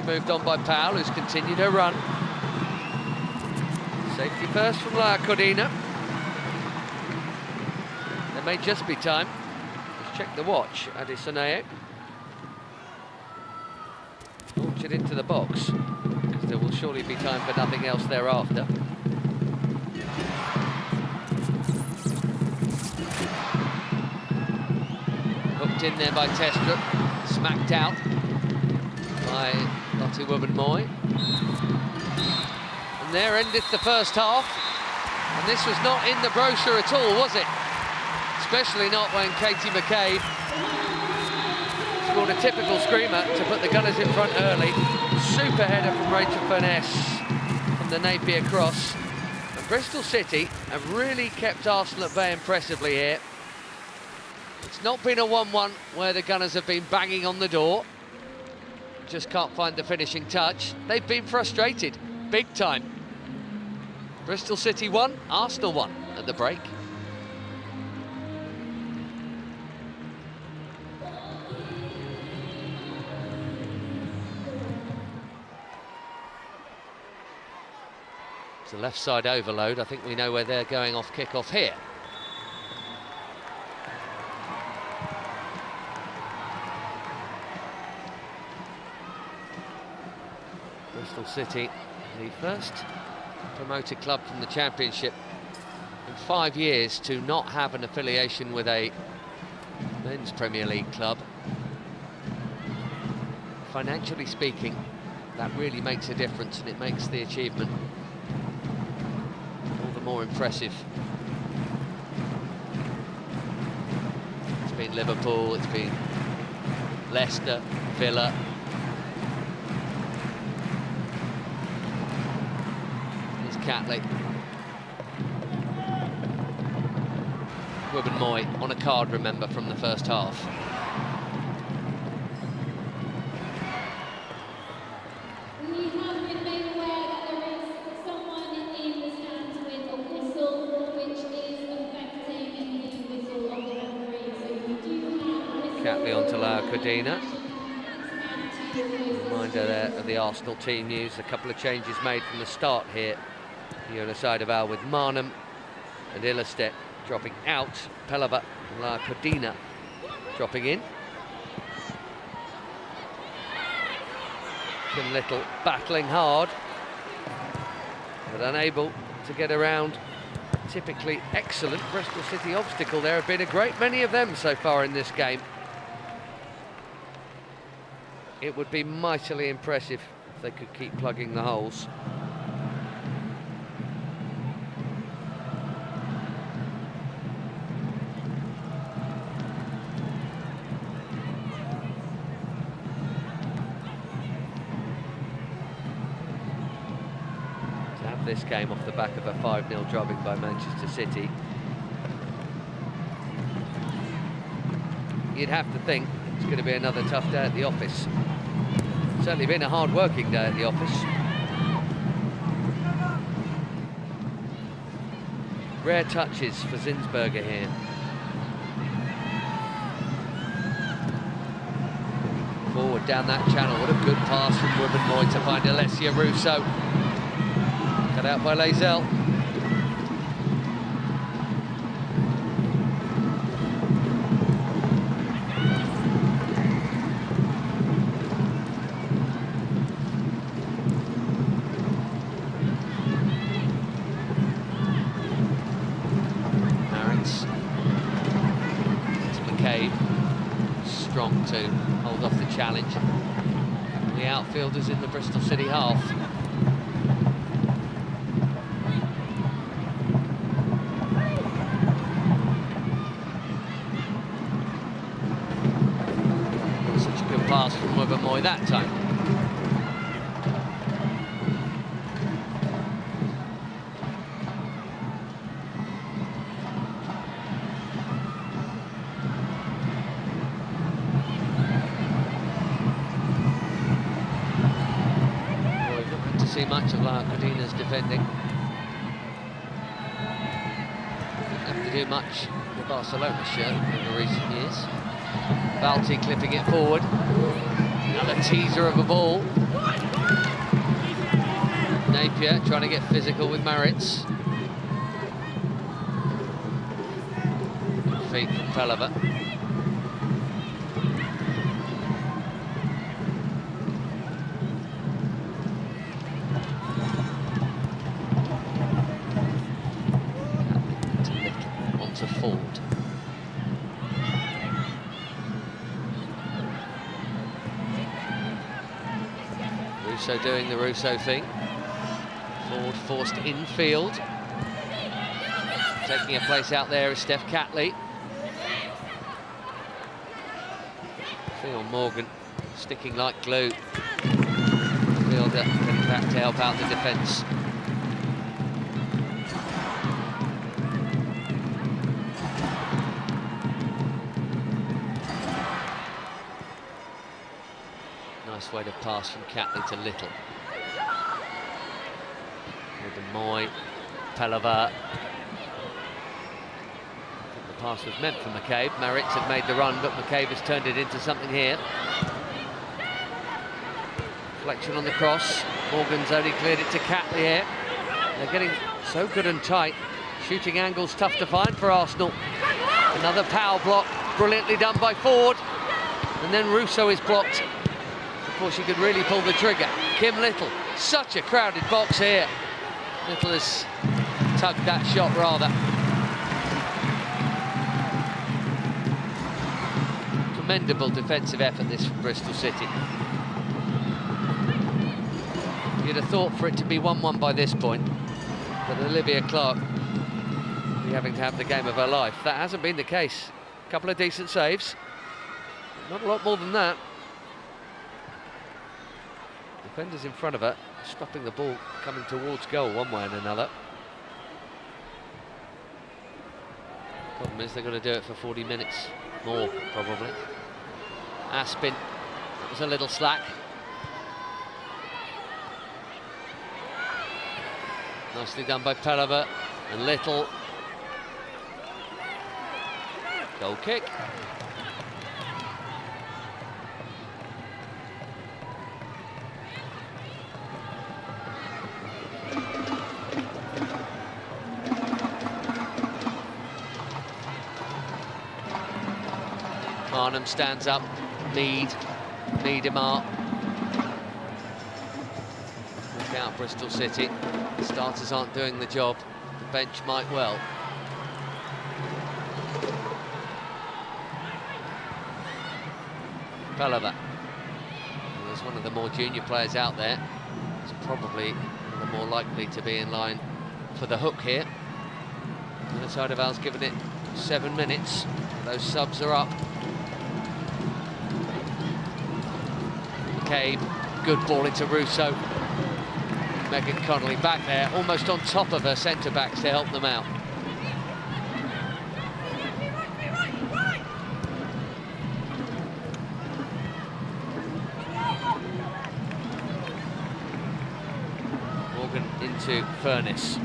Moved on by Powell, who's continued her run. Safety first from La Codina. There may just be time. Let's check the watch. Adesanya. Launch it into the box, because there will surely be time for nothing else thereafter. Hooked in there by Testrup. Smacked out by Lottie Woburn-Moy. And there endeth the first half. And this was not in the brochure at all, was it? Especially not when Katie McCabe scored a typical screamer to put the Gunners in front early. Super header from Rachel Furness from the Napier cross. And Bristol City have really kept Arsenal at bay impressively here. It's not been a 1-1 where the Gunners have been banging on the door. Just can't find the finishing touch. They've been frustrated, big time. Bristol City 1, Arsenal 1 at the break. It's a left side overload. I think we know where they're going off kick-off here. Bristol City, the first promoted club from the Championship in 5 years to not have an affiliation with a men's Premier League club. Financially speaking, that really makes a difference, and it makes the achievement all the more impressive. It's been Liverpool, it's been Leicester, Villa. Catley. Woburn-Moy on a card, remember, from the first half. We have been made aware that there is someone in the stands with a whistle, which is affecting the whistle of the referee. So we do have a whistle. Catley onto La Codina. Reminder there of the Arsenal team news. A couple of changes made from the start here. Here on the side of Al with Marnham and Ilestedt dropping out. Pelava and La Codina dropping in. Kim Little battling hard, but unable to get around typically excellent Bristol City obstacle. There have been a great many of them so far in this game. It would be mightily impressive if they could keep plugging the holes. This game off the back of a 5-0 drubbing by Manchester City, you'd have to think it's going to be another tough day at the office. Certainly been a hard-working day at the office. Rare touches for Zinsberger here. Forward down that channel. What a good pass from Woburn-Moy to find Alessia Russo. Cut out by Lazell. Harris McCabe. Strong to hold off the challenge. The outfielders in the Bristol City half. Such a good pass from Moy that time. See much of Lardina's defending. Didn't have to do much in the Barcelona shirt over recent years. Valti clipping it forward. Another teaser of a ball. Napier trying to get physical with Maritz. Feet from Pelliver. Forward. Russo doing the Russo thing. Ford forced infield. Taking a place out there is Steph Catley. Phil Morgan sticking like glue. Fielder getting back to help out the defence. Nice way to pass from Catley to Little. With the Moy, Pelliver. I think the pass was meant for McCabe. Maritz had made the run, but McCabe has turned it into something here. Reflection on the cross. Morgan's only cleared it to Catley here. They're getting so good and tight. Shooting angles tough to find for Arsenal. Another power block, brilliantly done by Ford. And then Russo is blocked before she could really pull the trigger. Kim Little, such a crowded box here. Little has tugged that shot rather. Commendable defensive effort this from Bristol City. You'd have thought for it to be 1-1 by this point, but Olivia Clark will be having to have the game of her life. That hasn't been the case. A couple of decent saves. Not a lot more than that. Defenders in front of her, stopping the ball coming towards goal one way and another. Problem is they're going to do it for 40 minutes more, probably. Aspin, that was a little slack. Nicely done by Pelliver and Little. Goal kick. Arnhem stands up, Niedemar. Look out, Bristol City. The starters aren't doing the job. The bench might well. Pelliver. There's one of the more junior players out there. He's probably the more likely to be in line for the hook here. The other side of Al's given it 7 minutes. Those subs are up. McCabe, good ball into Russo. Megan Connolly back there, almost on top of her centre-backs to help them out. Morgan into Furness.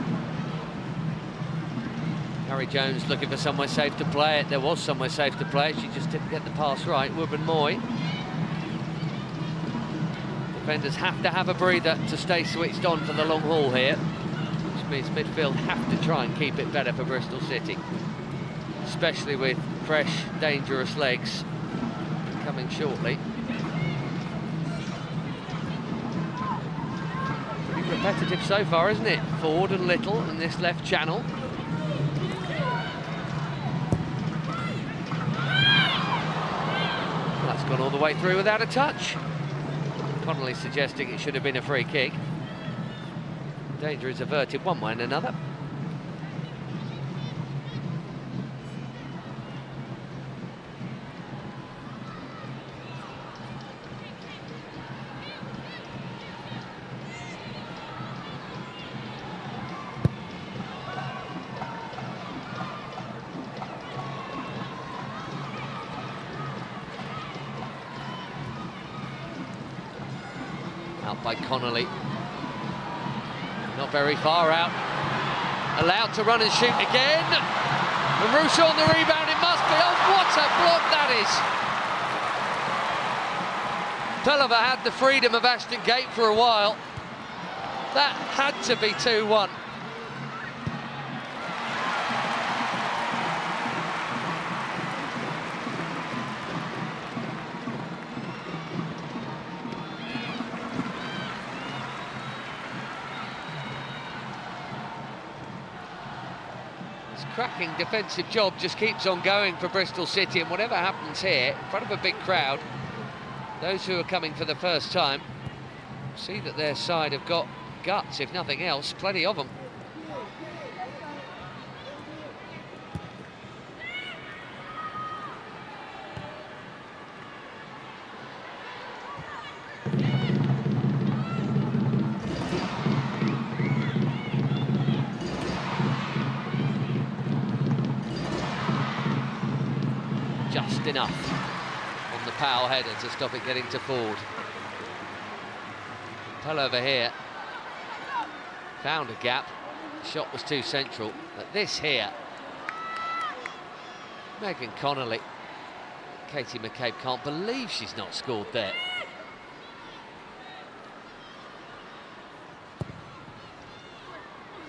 Harry Jones looking for somewhere safe to play it. There was somewhere safe to play it, she just didn't get the pass right. Woburn Moy. Defenders have to have a breather to stay switched on for the long haul here, which means midfield have to try and keep it better for Bristol City, especially with fresh, dangerous legs coming shortly. Pretty repetitive so far, isn't it? Ford and Little in this left channel. That's gone all the way through without a touch. Connolly suggesting it should have been a free kick. Danger is averted one way and another. Out by Connolly. Not very far out. Allowed to run and shoot again. And Rousseau on the rebound, it must be. Oh, what a block that is. Pelliver had the freedom of Ashton Gate for a while. That had to be 2-1. Cracking defensive job just keeps on going for Bristol City, and whatever happens here, in front of a big crowd, those who are coming for the first time see that their side have got guts, if nothing else, plenty of them. Just enough on the Powell header to stop it getting to Ford. Pell over here found a gap. The shot was too central, but this here, Megan Connolly, Katie McCabe can't believe she's not scored there.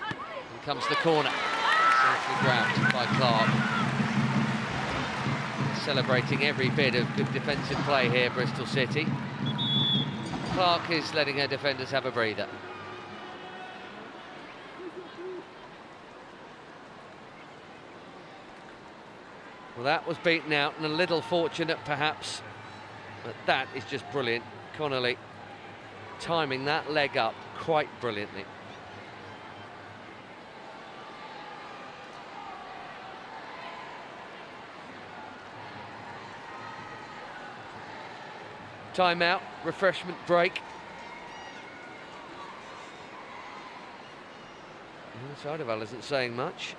Here comes the corner, safely grabbed by Clark. Celebrating every bit of good defensive play here, Bristol City. Clark is letting her defenders have a breather. Well, that was beaten out and a little fortunate perhaps, but that is just brilliant. Connolly timing that leg up quite brilliantly. Timeout, refreshment break. Sideval isn't saying much.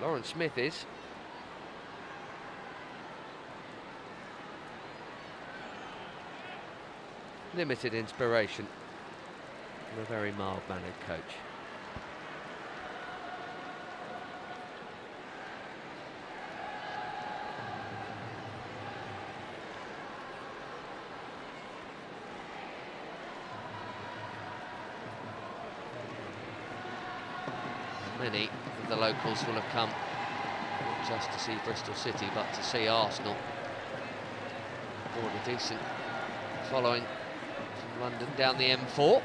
Lauren Smith is. Limited inspiration from a very mild-mannered coach. Many of the locals will have come not just to see Bristol City but to see Arsenal. Or a decent following from London down the M4.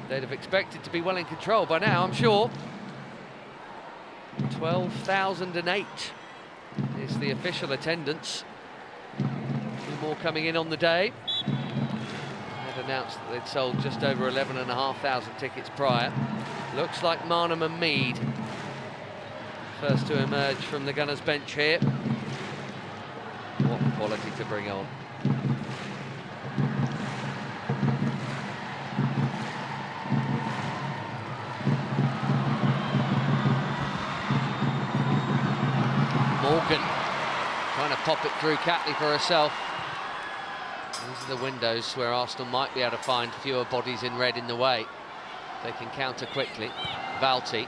They'd have expected to be well in control by now, I'm sure. 12,008 is the official attendance. 2 more coming in on the day. Announced that they'd sold just over 11,500 tickets prior. Looks like Marnham and Mead first to emerge from the Gunners' bench here. What quality to bring on. Morgan trying to pop it through Catley for herself. These are the windows where Arsenal might be able to find fewer bodies in red in the way. They can counter quickly. Valti.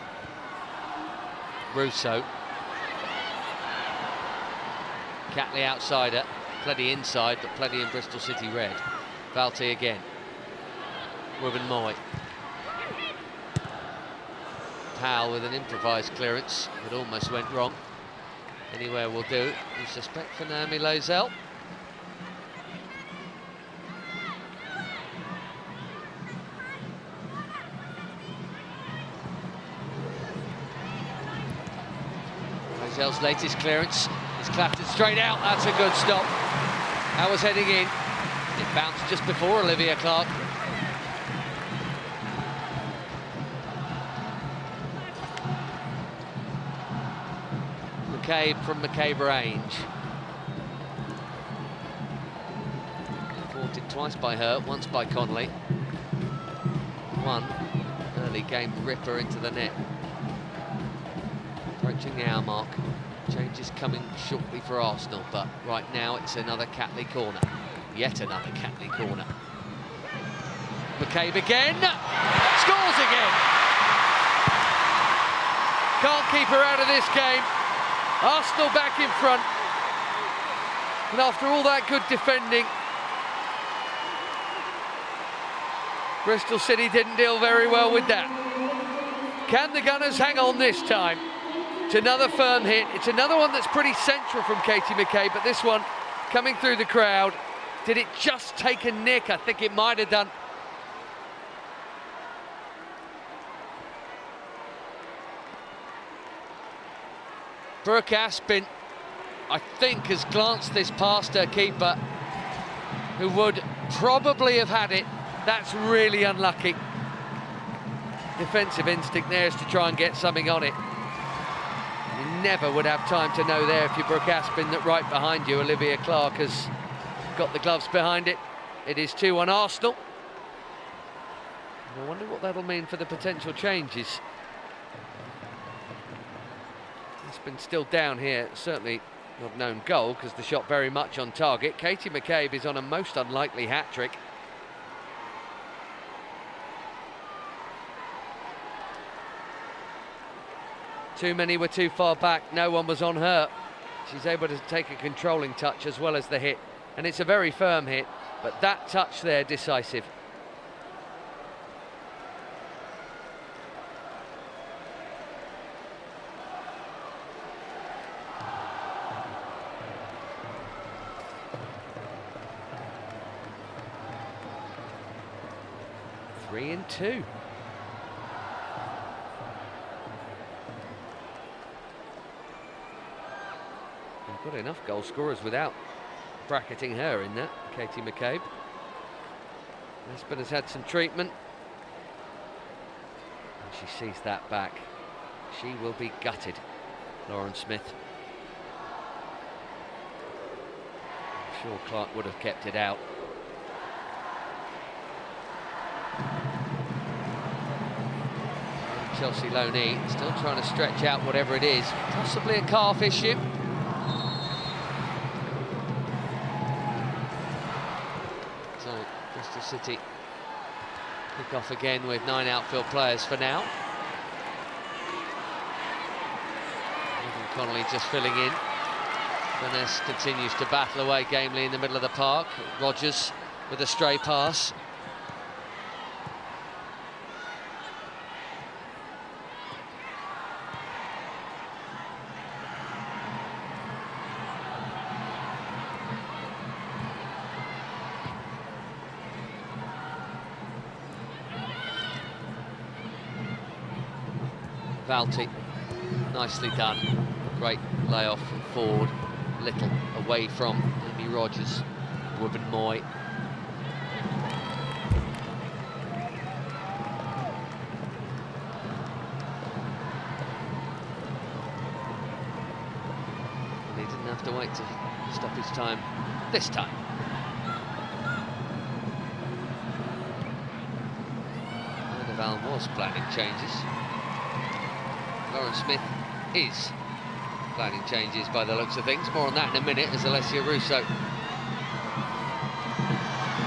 Rousseau. Catley outsider. Plenty inside, but plenty in Bristol City red. Valti again. Ruben Moy. Powell with an improvised clearance. It almost went wrong. Anywhere will do. We suspect for Naomi Lozel. Lozel's latest clearance It's clattered straight out. That's a good stop. That was heading in. It bounced just before Olivia Clark. McCabe from McCabe range. Thwarted twice by her, once by Connolly. One early game ripper into the net. Approaching the hour mark. Changes coming shortly for Arsenal, but right now it's another Catley corner. Yet another Catley corner. McCabe again. Scores again. Can't keep her out of this game. Arsenal back in front. And after all that good defending, Bristol City didn't deal very well with that. Can the Gunners hang on this time? It's another firm hit. It's another one that's pretty central from Katie McCabe, but this one coming through the crowd. Did it just take a nick? I think it might have done. Brooke Aspin, I think, has glanced this past her keeper, who would probably have had it. That's really unlucky. Defensive instinct there is to try and get something on it. You never would have time to know there if you're Brooke Aspin that right behind you, Olivia Clark, has got the gloves behind it. It is 2-1 Arsenal. And I wonder what that'll mean for the potential changes. Aspin still down here, certainly not known goal because the shot very much on target. Katie McCabe is on a most unlikely hat-trick. Too many were too far back, no one was on her. She's able to take a controlling touch as well as the hit. And it's a very firm hit, but that touch there, decisive. Three and two. We've got enough goal scorers without bracketing her in that, Katie McCabe. Aspin has had some treatment. And she sees that back. She will be gutted, Lauren Smith. I'm sure Clark would have kept it out. Chelsea Loney still trying to stretch out whatever it is, possibly a calf issue. So Bristol City kick off again with 9 outfield players for now. Even Connolly just filling in. Vaness continues to battle away gamely in the middle of the park. Rogers with a stray pass. Valti, nicely done. Great layoff from forward. Little away from Amy Rogers. Wubben Moy. And he didn't have to wait to stop his time this time. Val was planning changes. Lauren Smith is planning changes by the looks of things. More on that in a minute as Alessia Russo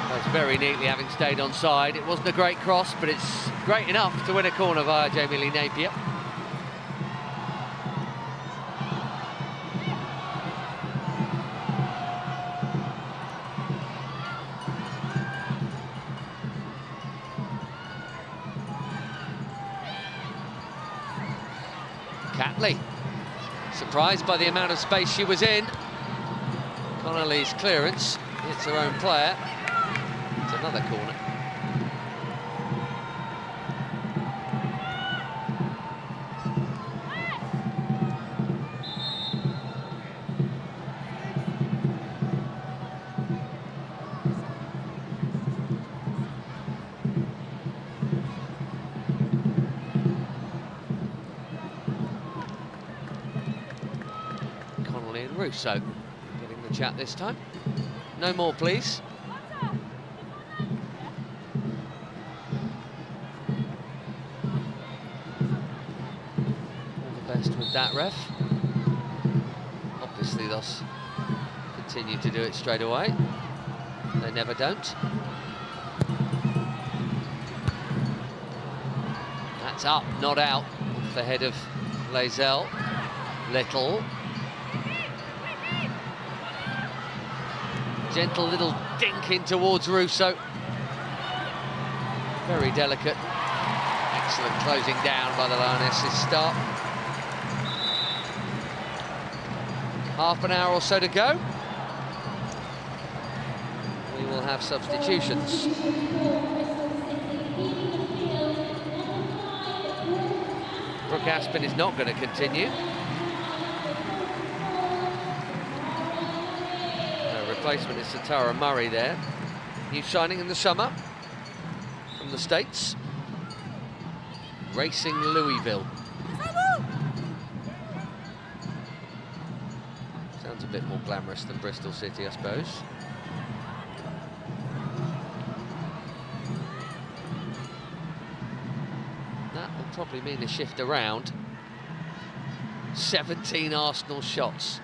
does very neatly, having stayed on side. It wasn't a great cross, but it's great enough to win a corner via Jamie Lee Napier. Catley, surprised by the amount of space she was in. Connolly's clearance, it's her own player. It's another corner. Russo getting the chat this time. No more, please. All the best with that, ref. Obviously, they'll continue to do it straight away. They never don't. That's up, not out, off the head of Lazell. Little. Gentle little dink in towards Russo. Very delicate. Excellent closing down by the Lionesses' start. Half an hour or so to go. We will have substitutions. Brooke Aspin is not going to continue. Her replacement is Satara Murray there. New signing in the summer from the States. Racing Louisville. Sounds a bit more glamorous than Bristol City, I suppose. That will probably mean a shift around. 17 Arsenal shots.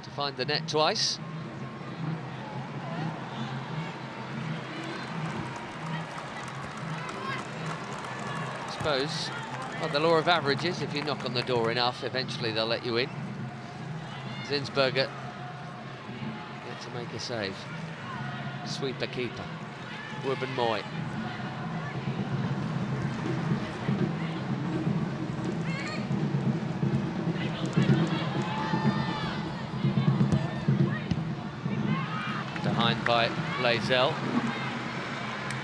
To find the net twice. I suppose, well, the law of averages, if you knock on the door enough, eventually they'll let you in. Zinsberger yet to make a save. Sweeper keeper. Wubben Moy. Behind by Lazell.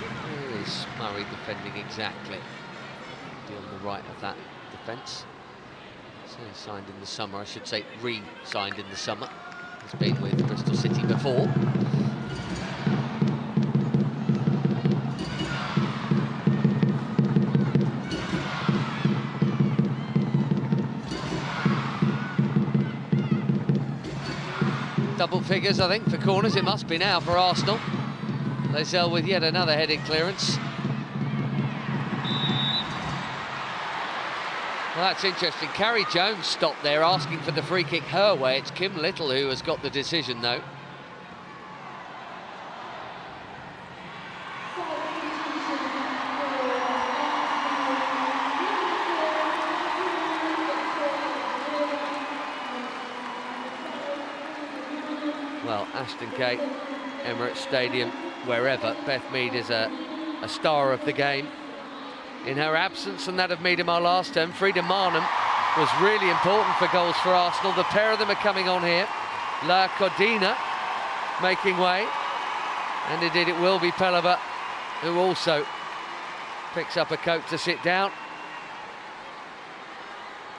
There is Murray defending exactly on the right of that defence. So he signed in the summer, I should say re-signed in the summer. He's been with Bristol City before. Double figures, I think, for corners. It must be now for Arsenal. Lazell with yet another heading clearance. Well, that's interesting. Carrie Jones stopped there, asking for the free kick her way. It's Kim Little who has got the decision, though. Well, Ashton Gate, Emirates Stadium, wherever. Beth Mead is a star of the game. In her absence and that of Miedemar last term, Frida Marnham was really important for goals for Arsenal. The pair of them are coming on here. La Codina making way. And indeed it will be Pelava who also picks up a coat to sit down.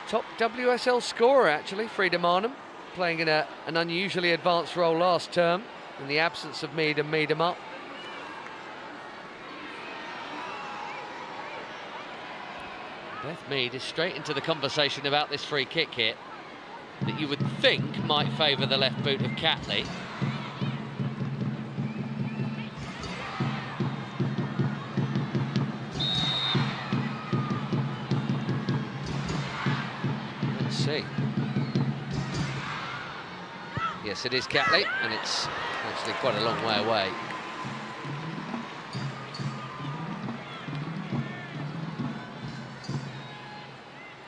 Top WSL scorer, actually, Frida Marnham, playing in an unusually advanced role last term in the absence of Mead and Miedemar. Beth Mead is straight into the conversation about this free kick here that you would think might favour the left boot of Catley. Let's see. Yes, it is Catley, and it's actually quite a long way away.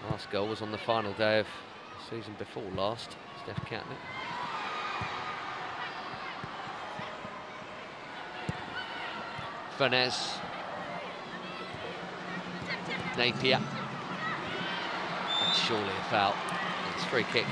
Last goal was on the final day of the season before last, Steph Catley. Fernez. Napier. That's surely a foul. It's free kick.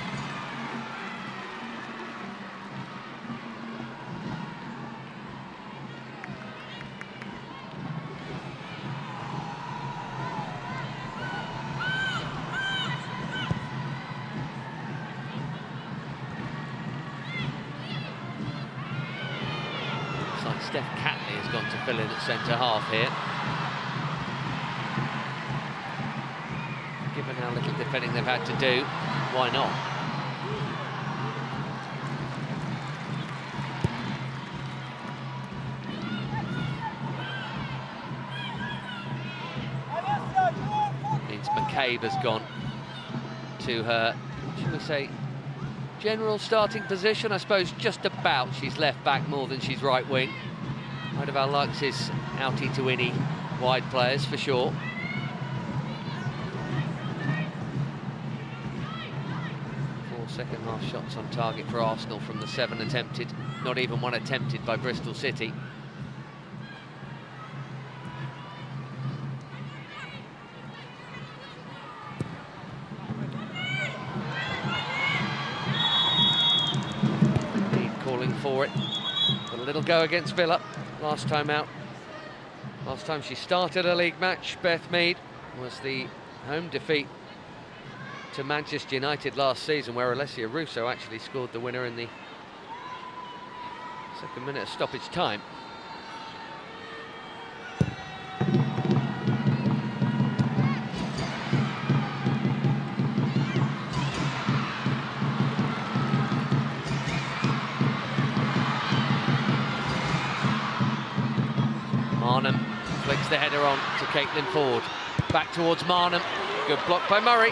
Steph Catley has gone to fill in at centre half here. Given how little defending they've had to do. why not? Means McCabe has gone to her, should we say, general starting position. I suppose just about. She's left back more than she's right wing. Val likes his outie to innie wide players for sure. 4 second half shots on target for Arsenal from the 7 attempted. Not even one attempted by Bristol City. Calling for it. Got a little go against Villa last time out. Last time she started a league match, Beth Mead, was the home defeat to Manchester United last season, where Alessia Russo actually scored the winner in the second minute of stoppage time. Marnham flicks the header on to Caitlin Ford. Back towards Marnham. Good block by Murray.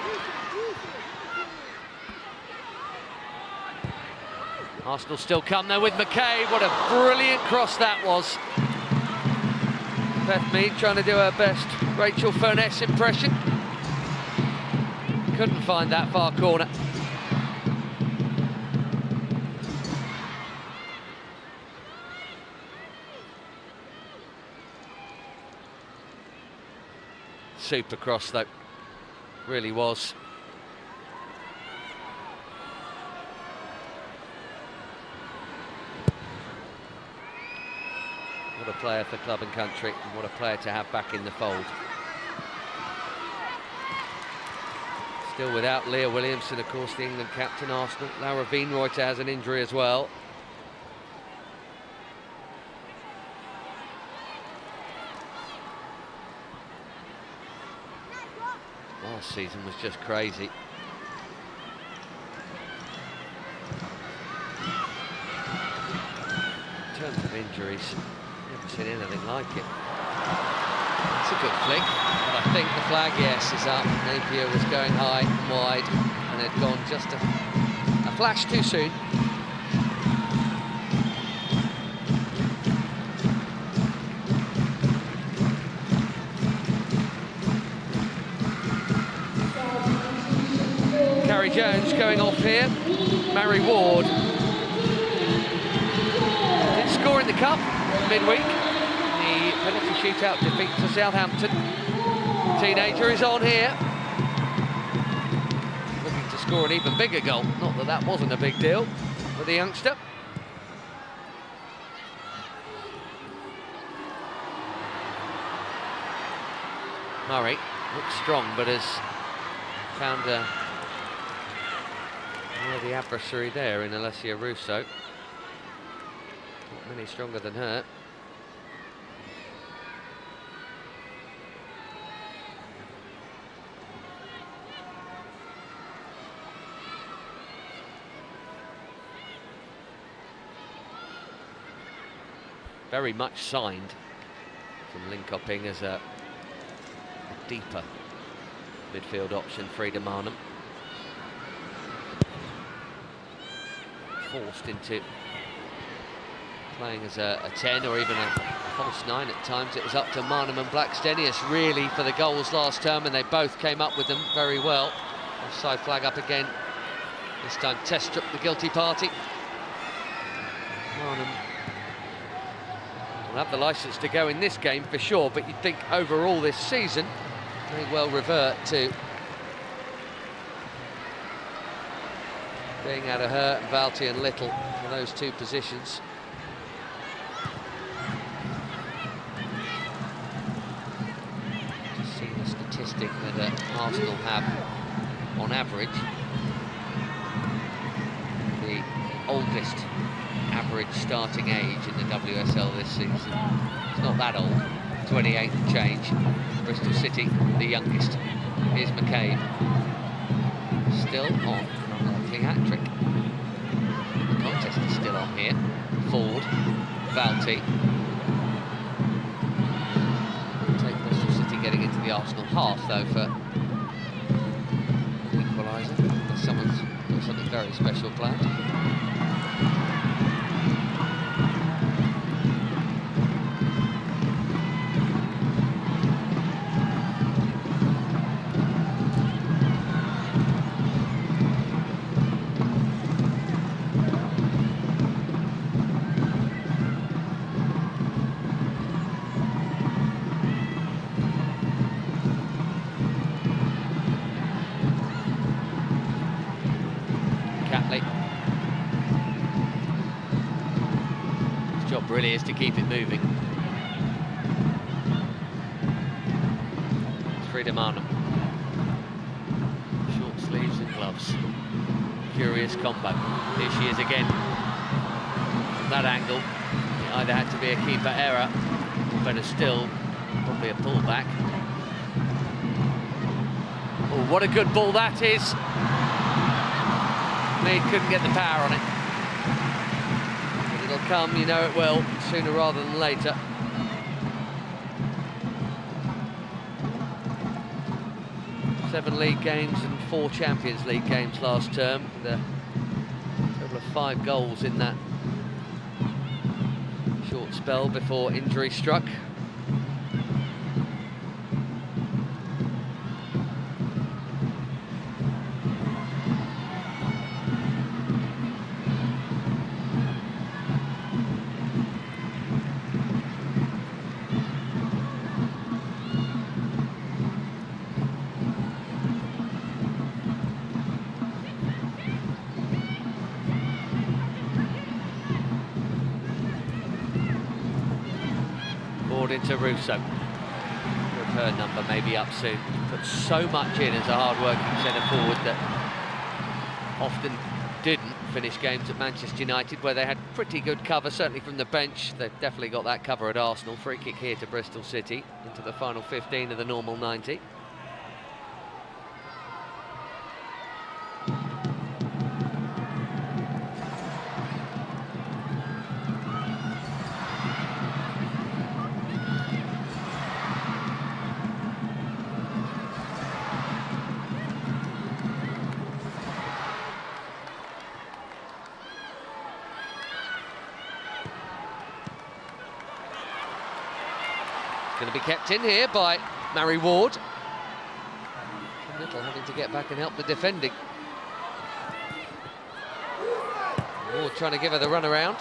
Arsenal still come there with McCabe. What a brilliant cross that was. Beth Mead trying to do her best Rachel Furness impression. Couldn't find that far corner. Super cross though, really was. What a player for club and country, and what a player to have back in the fold. Still without Leah Williamson, of course, the England captain. Arsenal. Laura Wienreuter has an injury as well. Last season was just crazy. In terms of injuries, never seen anything like it. It's a good flick, but I think the flag, yes, is up. Napier was going high and wide and had gone just a flash too soon. Carrie Jones going off here. Mary Ward did score in the cup midweek. The penalty shootout defeat to Southampton. Teenager is on here, looking to score an even bigger goal. Not that that wasn't a big deal for the youngster. Murray looks strong, but has found a the adversary there in Alessia Russo. Not many stronger than her. Very much signed from Linköping as a deeper midfield option, Frida Marnham. Forced into playing as a 10 or even a false 9 at times. It was up to Marnham and Blackstenius really for the goals last term, and they both came up with them very well. Offside flag up again. This time Testrup the guilty party. Marnham will have the licence to go in this game for sure, but you'd think overall this season may well revert to being out of her, Valti and Little for those two positions. Just seeing the statistic that Arsenal have on average. The oldest average starting age in the WSL this season. It's not that old, 28 and change. Bristol City, the youngest. Here's McCabe. still on, unlikely hat-trick. The contest is still on here. Ford, Valti. Take Bristol City getting into the Arsenal half, though, for an equaliser, unless someone's got something very special planned. His job really is to keep it moving. Frida Marnham. Short sleeves and gloves. Curious combo. Here she is again. From that angle, it either had to be a keeper error, or better still, probably a pullback. Oh, what a good ball that is! Mead couldn't get the power on it. But it'll come, you know it will, sooner rather than later. Seven league games and 4 Champions League games last term. The total of 5 goals in that short spell before injury struck. Into Russo. Her number may be up soon. Put so much in as a hard-working centre forward that often didn't finish games at Manchester United, where they had pretty good cover, certainly from the bench. They've definitely got that cover at Arsenal. Free kick here to Bristol City into the final 15 of the normal 90. Going to be kept in here by Mary Ward. Little having to get back and help the defending. Ward trying to give her the run around.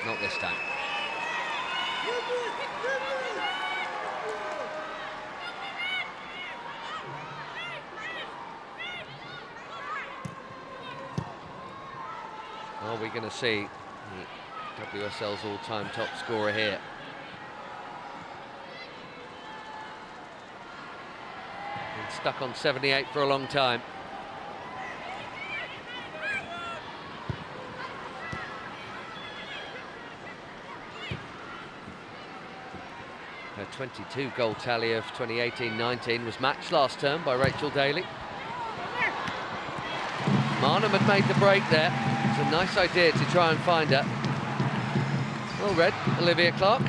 Not this time. Are we going to see WSL's all-time top scorer here? Stuck on 78 for a long time. Her 22 goal tally of 2018-19 was matched last term by Rachel Daly. Marnham had made the break there. It's a nice idea to try and find her. Well read, Olivia Clark.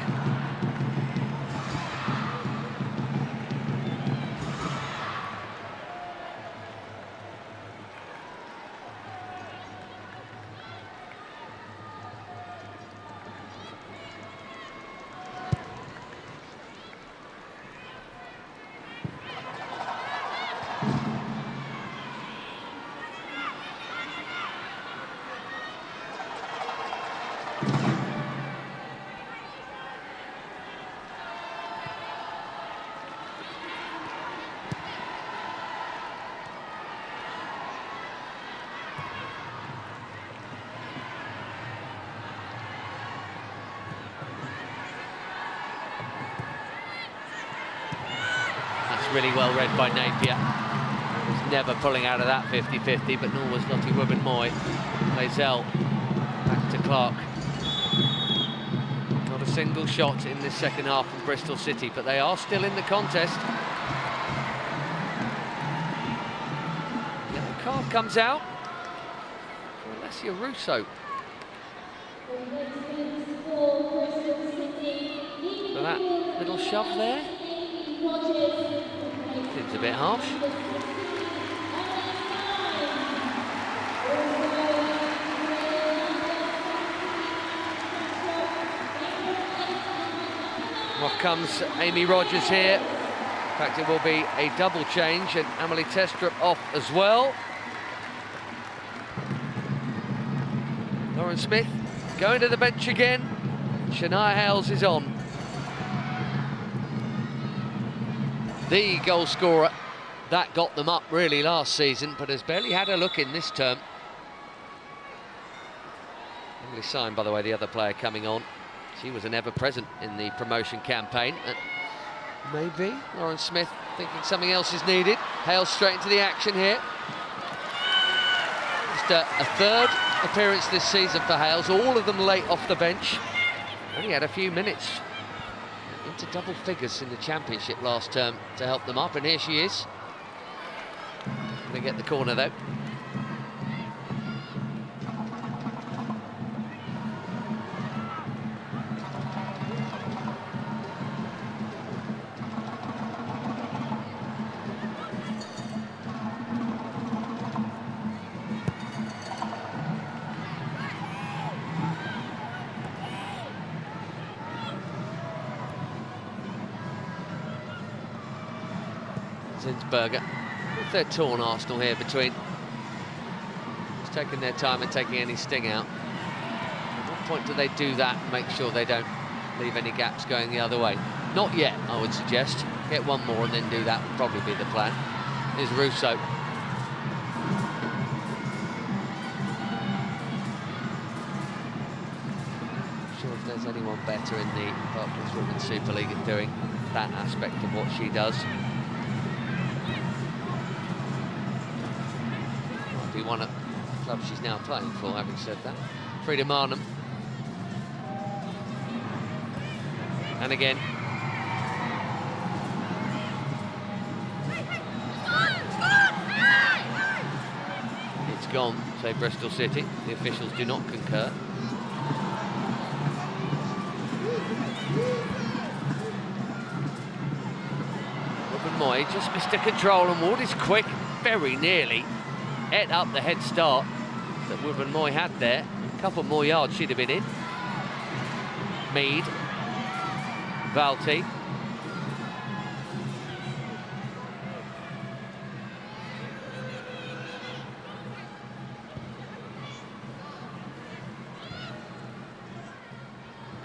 Really well read by Napier. Was never pulling out of that 50-50, but nor was Lottie Wubben-Moy. Lazell back to Clark. Not a single shot in this second half from Bristol City, but they are still in the contest. Card comes out for Alessia Russo. So that little shove there seems a bit harsh. Off comes Amy Rogers here. In fact, it will be a double change, and Emily Testrup off as well. Lauren Smith going to the bench again. Shania Hales is on. The goal scorer that got them up really last season, but has barely had a look in this term. Emily Syme, by the way, the other player coming on. She was an ever-present in the promotion campaign. Maybe Lauren Smith thinking something else is needed. Hales straight into the action here. Just a third appearance this season for Hales, all of them late off the bench. Only had a few minutes into double figures in the championship last term to help them up, and here she is. Gonna get the corner though. Zinsberger, with their torn Arsenal here between. Just taking their time and taking any sting out. At what point do they do that and make sure they don't leave any gaps going the other way? Not yet, I would suggest. Get one more and then do that would probably be the plan. Here's Russo. Not sure if there's anyone better in the Barclays Women's Super League at doing that aspect of what she does. Be one of the clubs she's now playing for, having said that. Frida Marnham. And again. It's gone, say Bristol City. The officials do not concur. Robin Moy just missed a control, and Ward is quick, very nearly ate up the head start that Wilburn Moy had there. A couple more yards she'd have been in. Mead, Valti. Look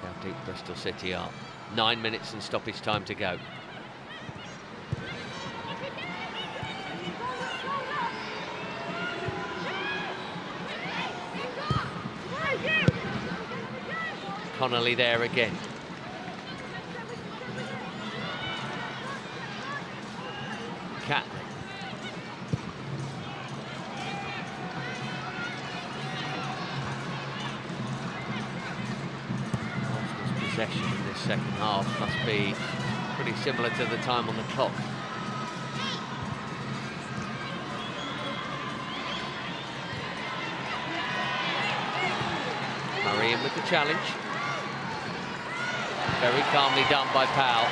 how deep Bristol City are. 9 minutes and stoppage time to go. Connolly there again. Catley. Arsenal's possession in this second half must be pretty similar to the time on the clock. Murray in with the challenge. Very calmly done by Powell.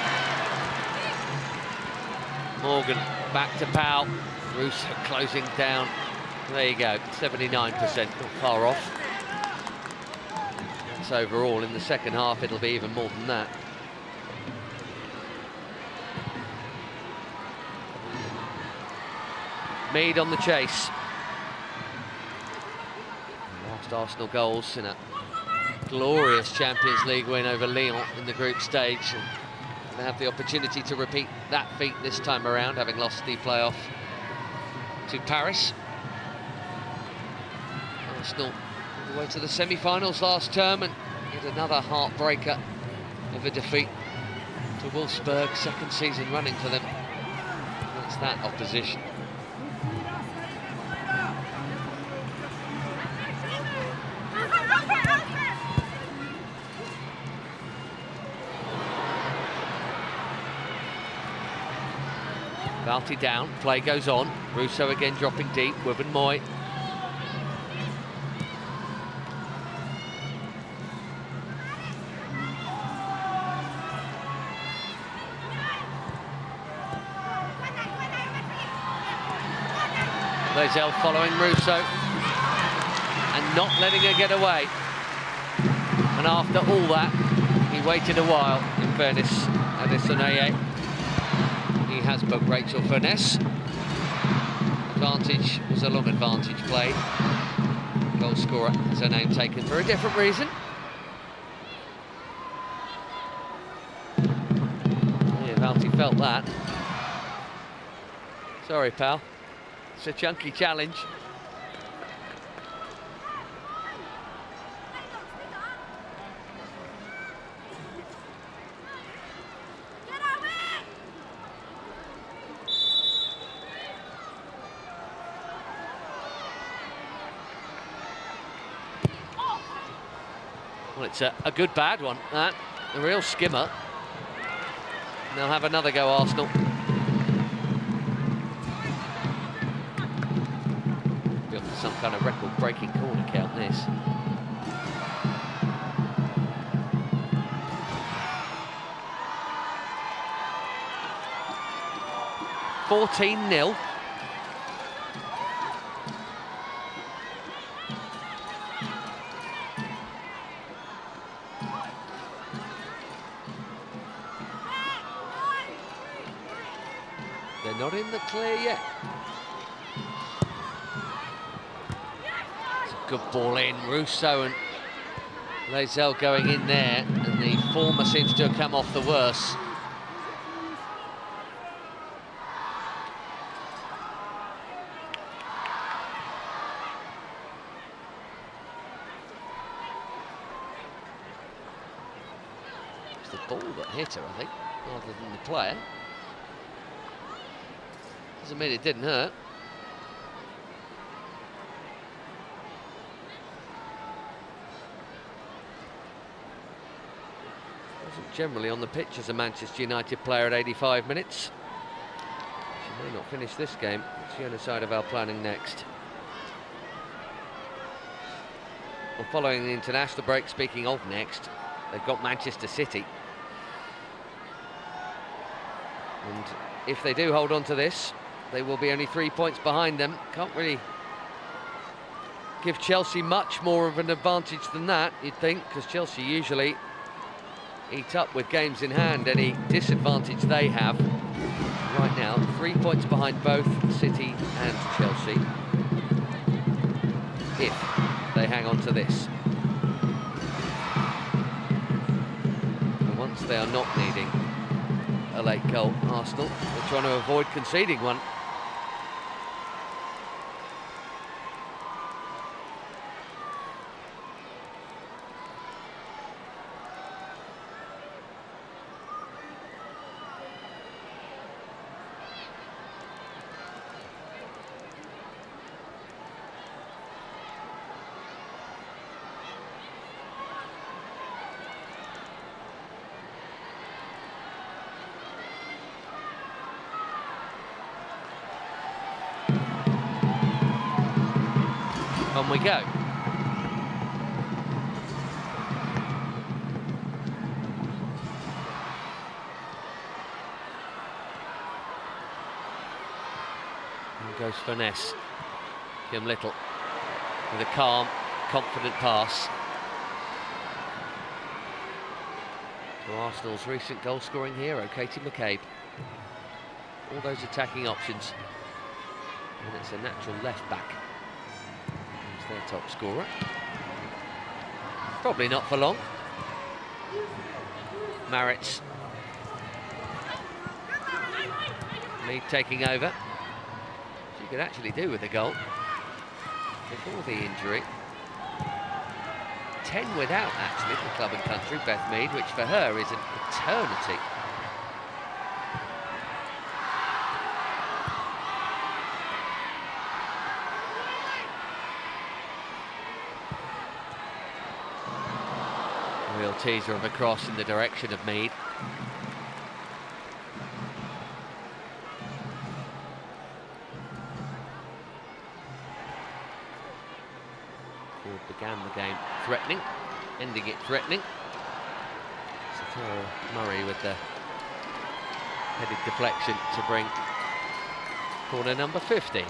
Morgan back to Powell. Russo closing down. There you go, 79%, not far off. That's overall. In the second half, it'll be even more than that. Mead on the chase. Last Arsenal goals in a glorious Champions League win over Lyon in the group stage. And they have the opportunity to repeat that feat this time around, having lost the playoff to Paris. Arsenal all the way to the semi-finals last term, and yet another heartbreaker of a defeat to Wolfsburg, second season running for them. That's that opposition. Valti down, play goes on. Russo again dropping deep, Wibben Moy. Loisel following Russo and not letting her get away. And after all that, he waited a while, in fairness, Adesoneye. He has booked Rachel Furness. Advantage was a long advantage play. Goal scorer has her name taken for a different reason. Yeah, Valti felt that. Sorry, pal. It's a chunky challenge. Well, it's a good bad one, that. A real skimmer. And they'll have another go, Arsenal. Some kind of record-breaking corner count, this. $14-0. They're not in the clear yet. Good ball in, Russo and Loisel going in there, and the former seems to have come off the worse. It's the ball that hit her, I think, rather than the player. Doesn't mean it didn't hurt. Generally on the pitch as a Manchester United player at 85 minutes. She may not finish this game. It's the other side of our planning next. Well, following the international break, speaking of next, they've got Manchester City. And if they do hold on to this, they will be only 3 points behind them. Can't really give Chelsea much more of an advantage than that, you'd think, because Chelsea usually eat up with games in hand any disadvantage they have. Right now, 3 points behind both City and Chelsea, if they hang on to this. And once they are not needing a late goal, Arsenal, they're trying to avoid conceding one. On we go. And goes Furness. Kim Little with a calm, confident pass. To Arsenal's recent goal-scoring hero, Katie McCabe. All those attacking options. And it's a natural left-back. Their top scorer. Probably not for long. Maritz. Lead taking over. She could actually do with a goal before the injury. 10 without, actually, for club and country, Beth Mead, which for her is an eternity. Real teaser of a cross in the direction of Mead. Ford began the game threatening, ending it threatening. Murray with the headed deflection to bring corner number 15.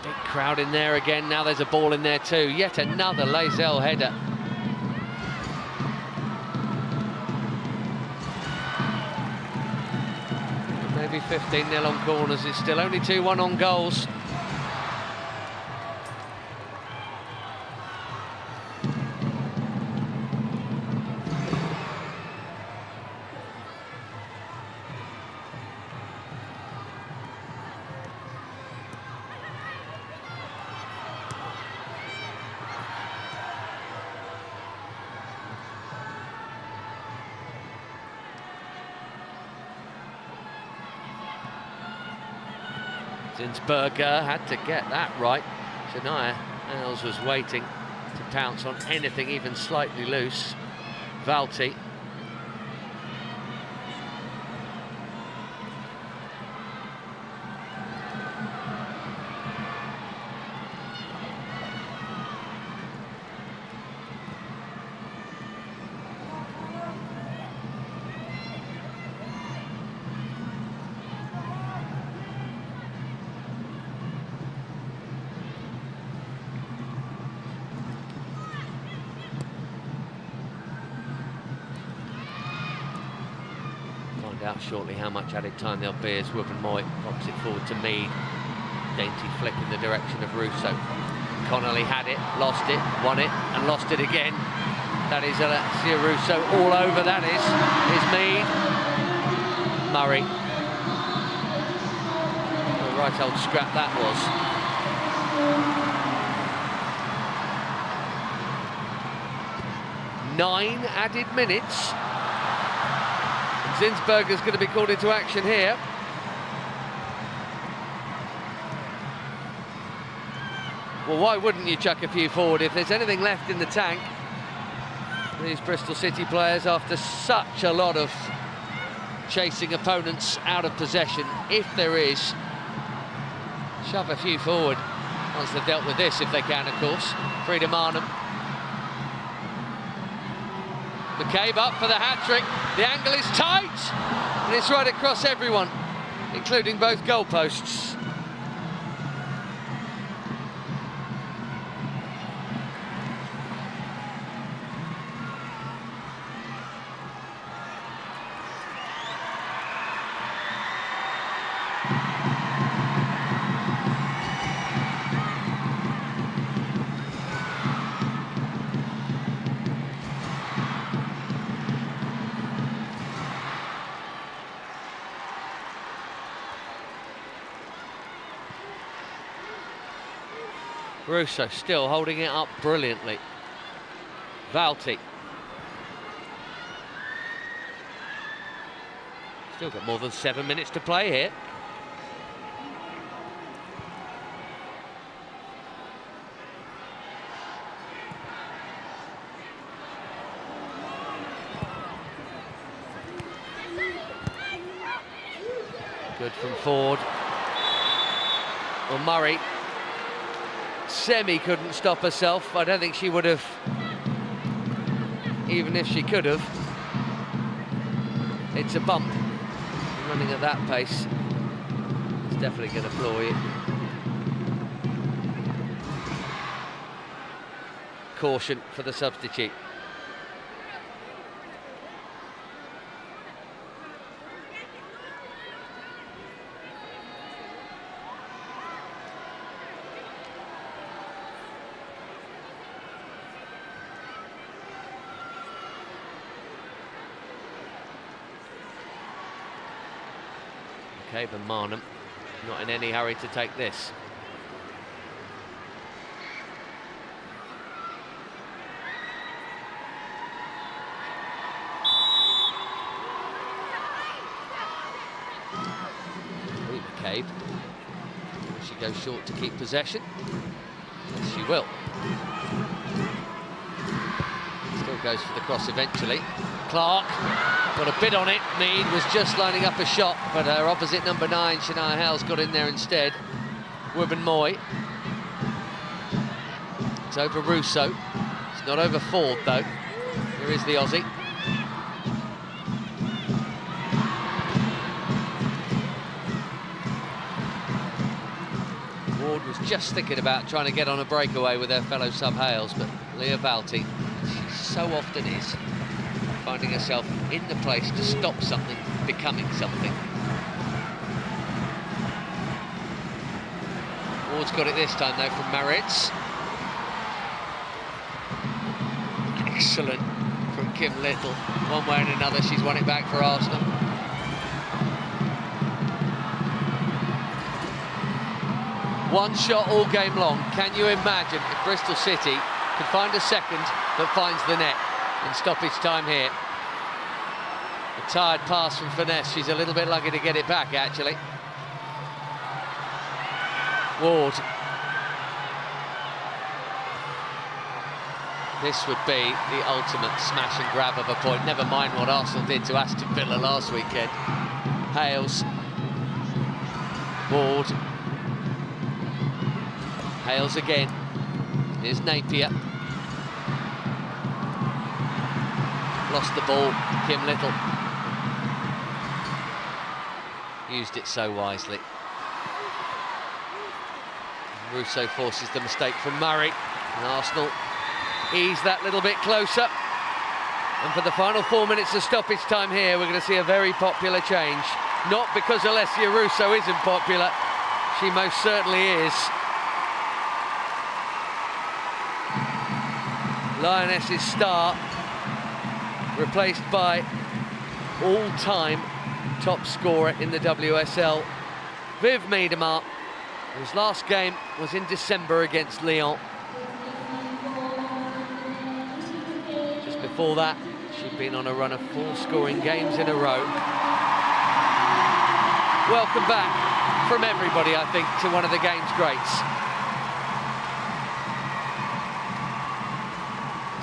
Big crowd in there again. Now there's a ball in there too. Yet another Lazelle header. Maybe 15-0 on corners. It's still only 2-1 on goals. Zinsberger had to get that right. Shania Ailes was waiting to pounce on anything even slightly loose. Valti. Out shortly how much added time there'll be as Wubben-Moy pops it forward to Mead. Dainty flick in the direction of Russo. Connolly had it, lost it, won it, and lost it again. That is Alexia Russo all over. That is Mead. Murray. A right old scrap that was. Nine added minutes. Zinsberger's going to be called into action here. Well, why wouldn't you chuck a few forward if there's anything left in the tank? These Bristol City players, after such a lot of chasing opponents out of possession, if there is, shove a few forward once they've dealt with this, if they can, of course. Frida Marnham. McCabe up for the hat-trick. The angle is tight, and it's right across everyone, including both goalposts. Russo still holding it up brilliantly. Valti. Still got more than 7 minutes to play here. Good from Ford. Well, Murray. Semi couldn't stop herself. I don't think she would have, even if she could have. It's a bump. Running at that pace, it's definitely going to floor you. Caution for the substitute. And Marnham not in any hurry to take this. McCabe. Will she go short to keep possession? Yes, she will. goes for the cross eventually. Clark got a bit on it. Mead was just lining up a shot, but her opposite number 9, Shania Hales, got in there instead. Wibben Moy. It's over Russo. It's not over Ford, though. Here is the Aussie. Ward was just thinking about trying to get on a breakaway with her fellow sub Hales, but Leah Valti, she so often is, finding herself in the place to stop something becoming something. Ward's got it this time, though, from Maritz. Excellent from Kim Little. One way and another, she's won it back for Arsenal. One shot all game long. Can you imagine if Bristol City could find a second that finds the net in stoppage time here? A tired pass from Finesse. She's a little bit lucky to get it back, actually. Ward. This would be the ultimate smash and grab of a point. Never mind what Arsenal did to Aston Villa last weekend. Hales. Ward. Hales again. Here's Napier. Lost the ball, Kim Little. Used it so wisely. Russo forces the mistake from Murray. And Arsenal ease that little bit closer. And for the final 4 minutes of stoppage time here, we're going to see a very popular change. Not because Alessia Russo isn't popular. She most certainly is. Lioness's star, replaced by all-time top scorer in the WSL, Viv Miedema, whose last game was in December against Lyon. Just before that, she'd been on a run of 4 scoring games in a row. Welcome back from everybody, I think, to one of the game's greats.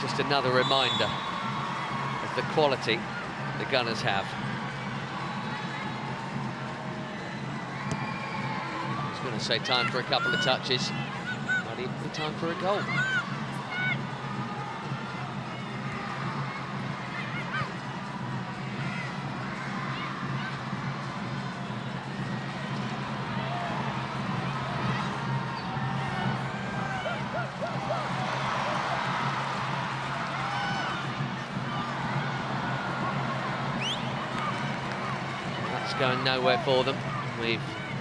Just another reminder of the quality the Gunners have. I was going to say time for a couple of touches, might even be time for a goal. Going nowhere for them. We've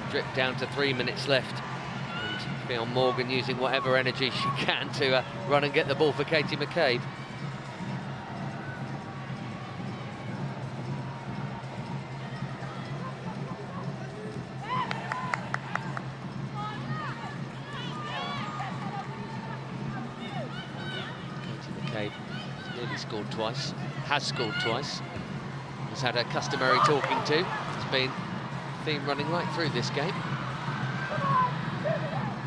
dripped down to 3 minutes left, and Fionn Morgan using whatever energy she can to run and get the ball for Katie McCabe. Katie McCabe has nearly scored twice, has scored twice. Has had a customary talking to. It's been a theme running right through this game.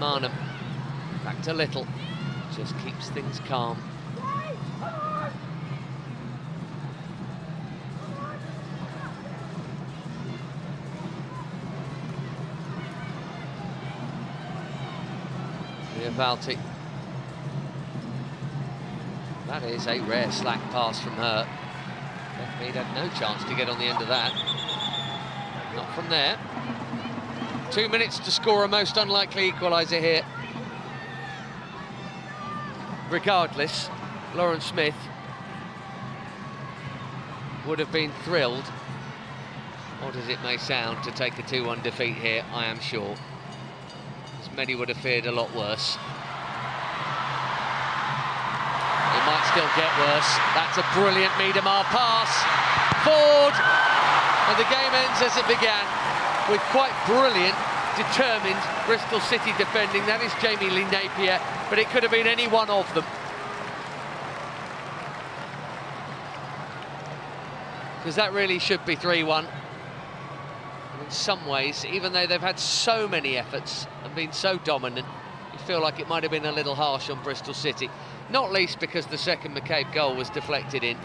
Marnham, back to Little, just keeps things calm. Valti. That is a rare slack pass from her. He'd had no chance to get on the end of that. Not from there. 2 minutes to score a most unlikely equaliser here. Regardless, Lauren Smith would have been thrilled, odd as it may sound, to take a 2-1 defeat here, I am sure. As many would have feared a lot worse. Might still get worse. That's a brilliant Miedema pass. Ford! And the game ends as it began, with quite brilliant, determined Bristol City defending. That is Jamie Lee Napier, but it could have been any one of them. Because that really should be 3-1. And in some ways, even though they've had so many efforts and been so dominant, you feel like it might have been a little harsh on Bristol City, not least because the second McCabe goal was deflected in.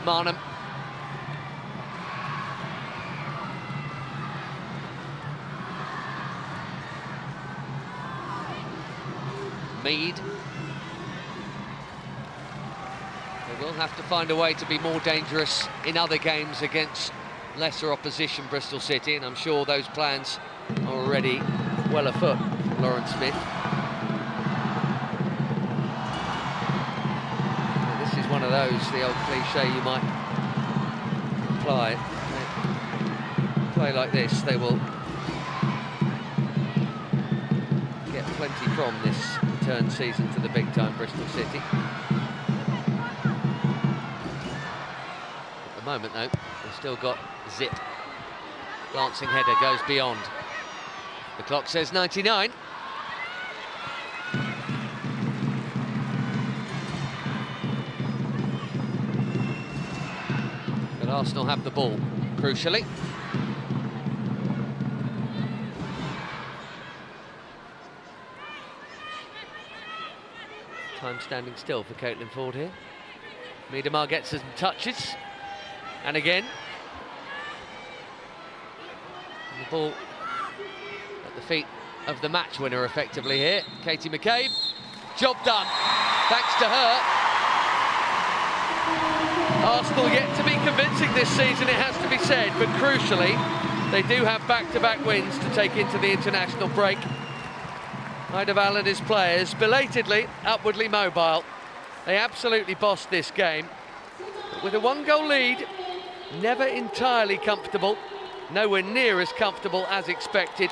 Marnham. Mead. They will have to find a way to be more dangerous in other games against lesser opposition, Bristol City, and I'm sure those plans are already well afoot. Lauren Smith. Well, this is one of those, the old cliche you might apply. They play like this, they will get plenty from this return season to the big time, Bristol City. At the moment, though, they've still got zip. Glancing header goes beyond. The clock says 99. But Arsenal have the ball, crucially. Time standing still for Caitlin Ford here. Miedemar gets some touches. And again. And the ball at the feet of the match winner effectively here, Katie McCabe. Job done, thanks to her. Arsenal yet to be convincing this season, it has to be said, but crucially, they do have back-to-back wins to take into the international break. Ida Vallad's players, belatedly, upwardly mobile. They absolutely bossed this game. But with a one-goal lead, never entirely comfortable, nowhere near as comfortable as expected.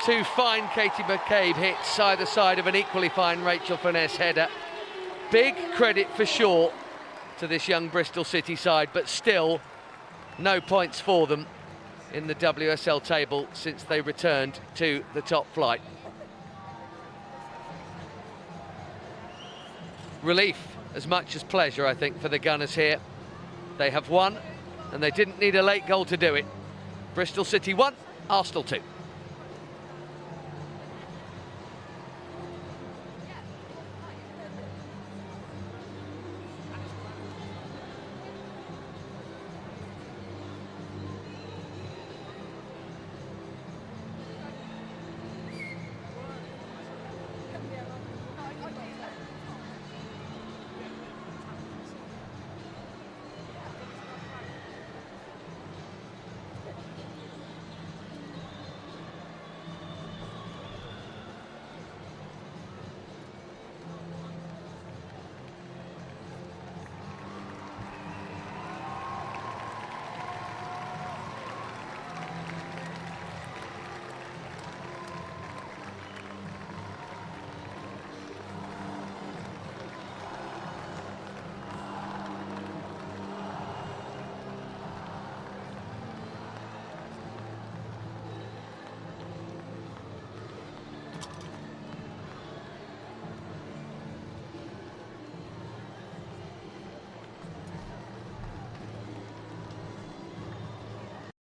Two fine Katie McCabe hits either side of an equally fine Rachel Finesse header. Big credit for sure to this young Bristol City side, but still no points for them in the WSL table since they returned to the top flight. Relief as much as pleasure, I think, for the Gunners here. They have won, and they didn't need a late goal to do it. Bristol City 1, Arsenal 2.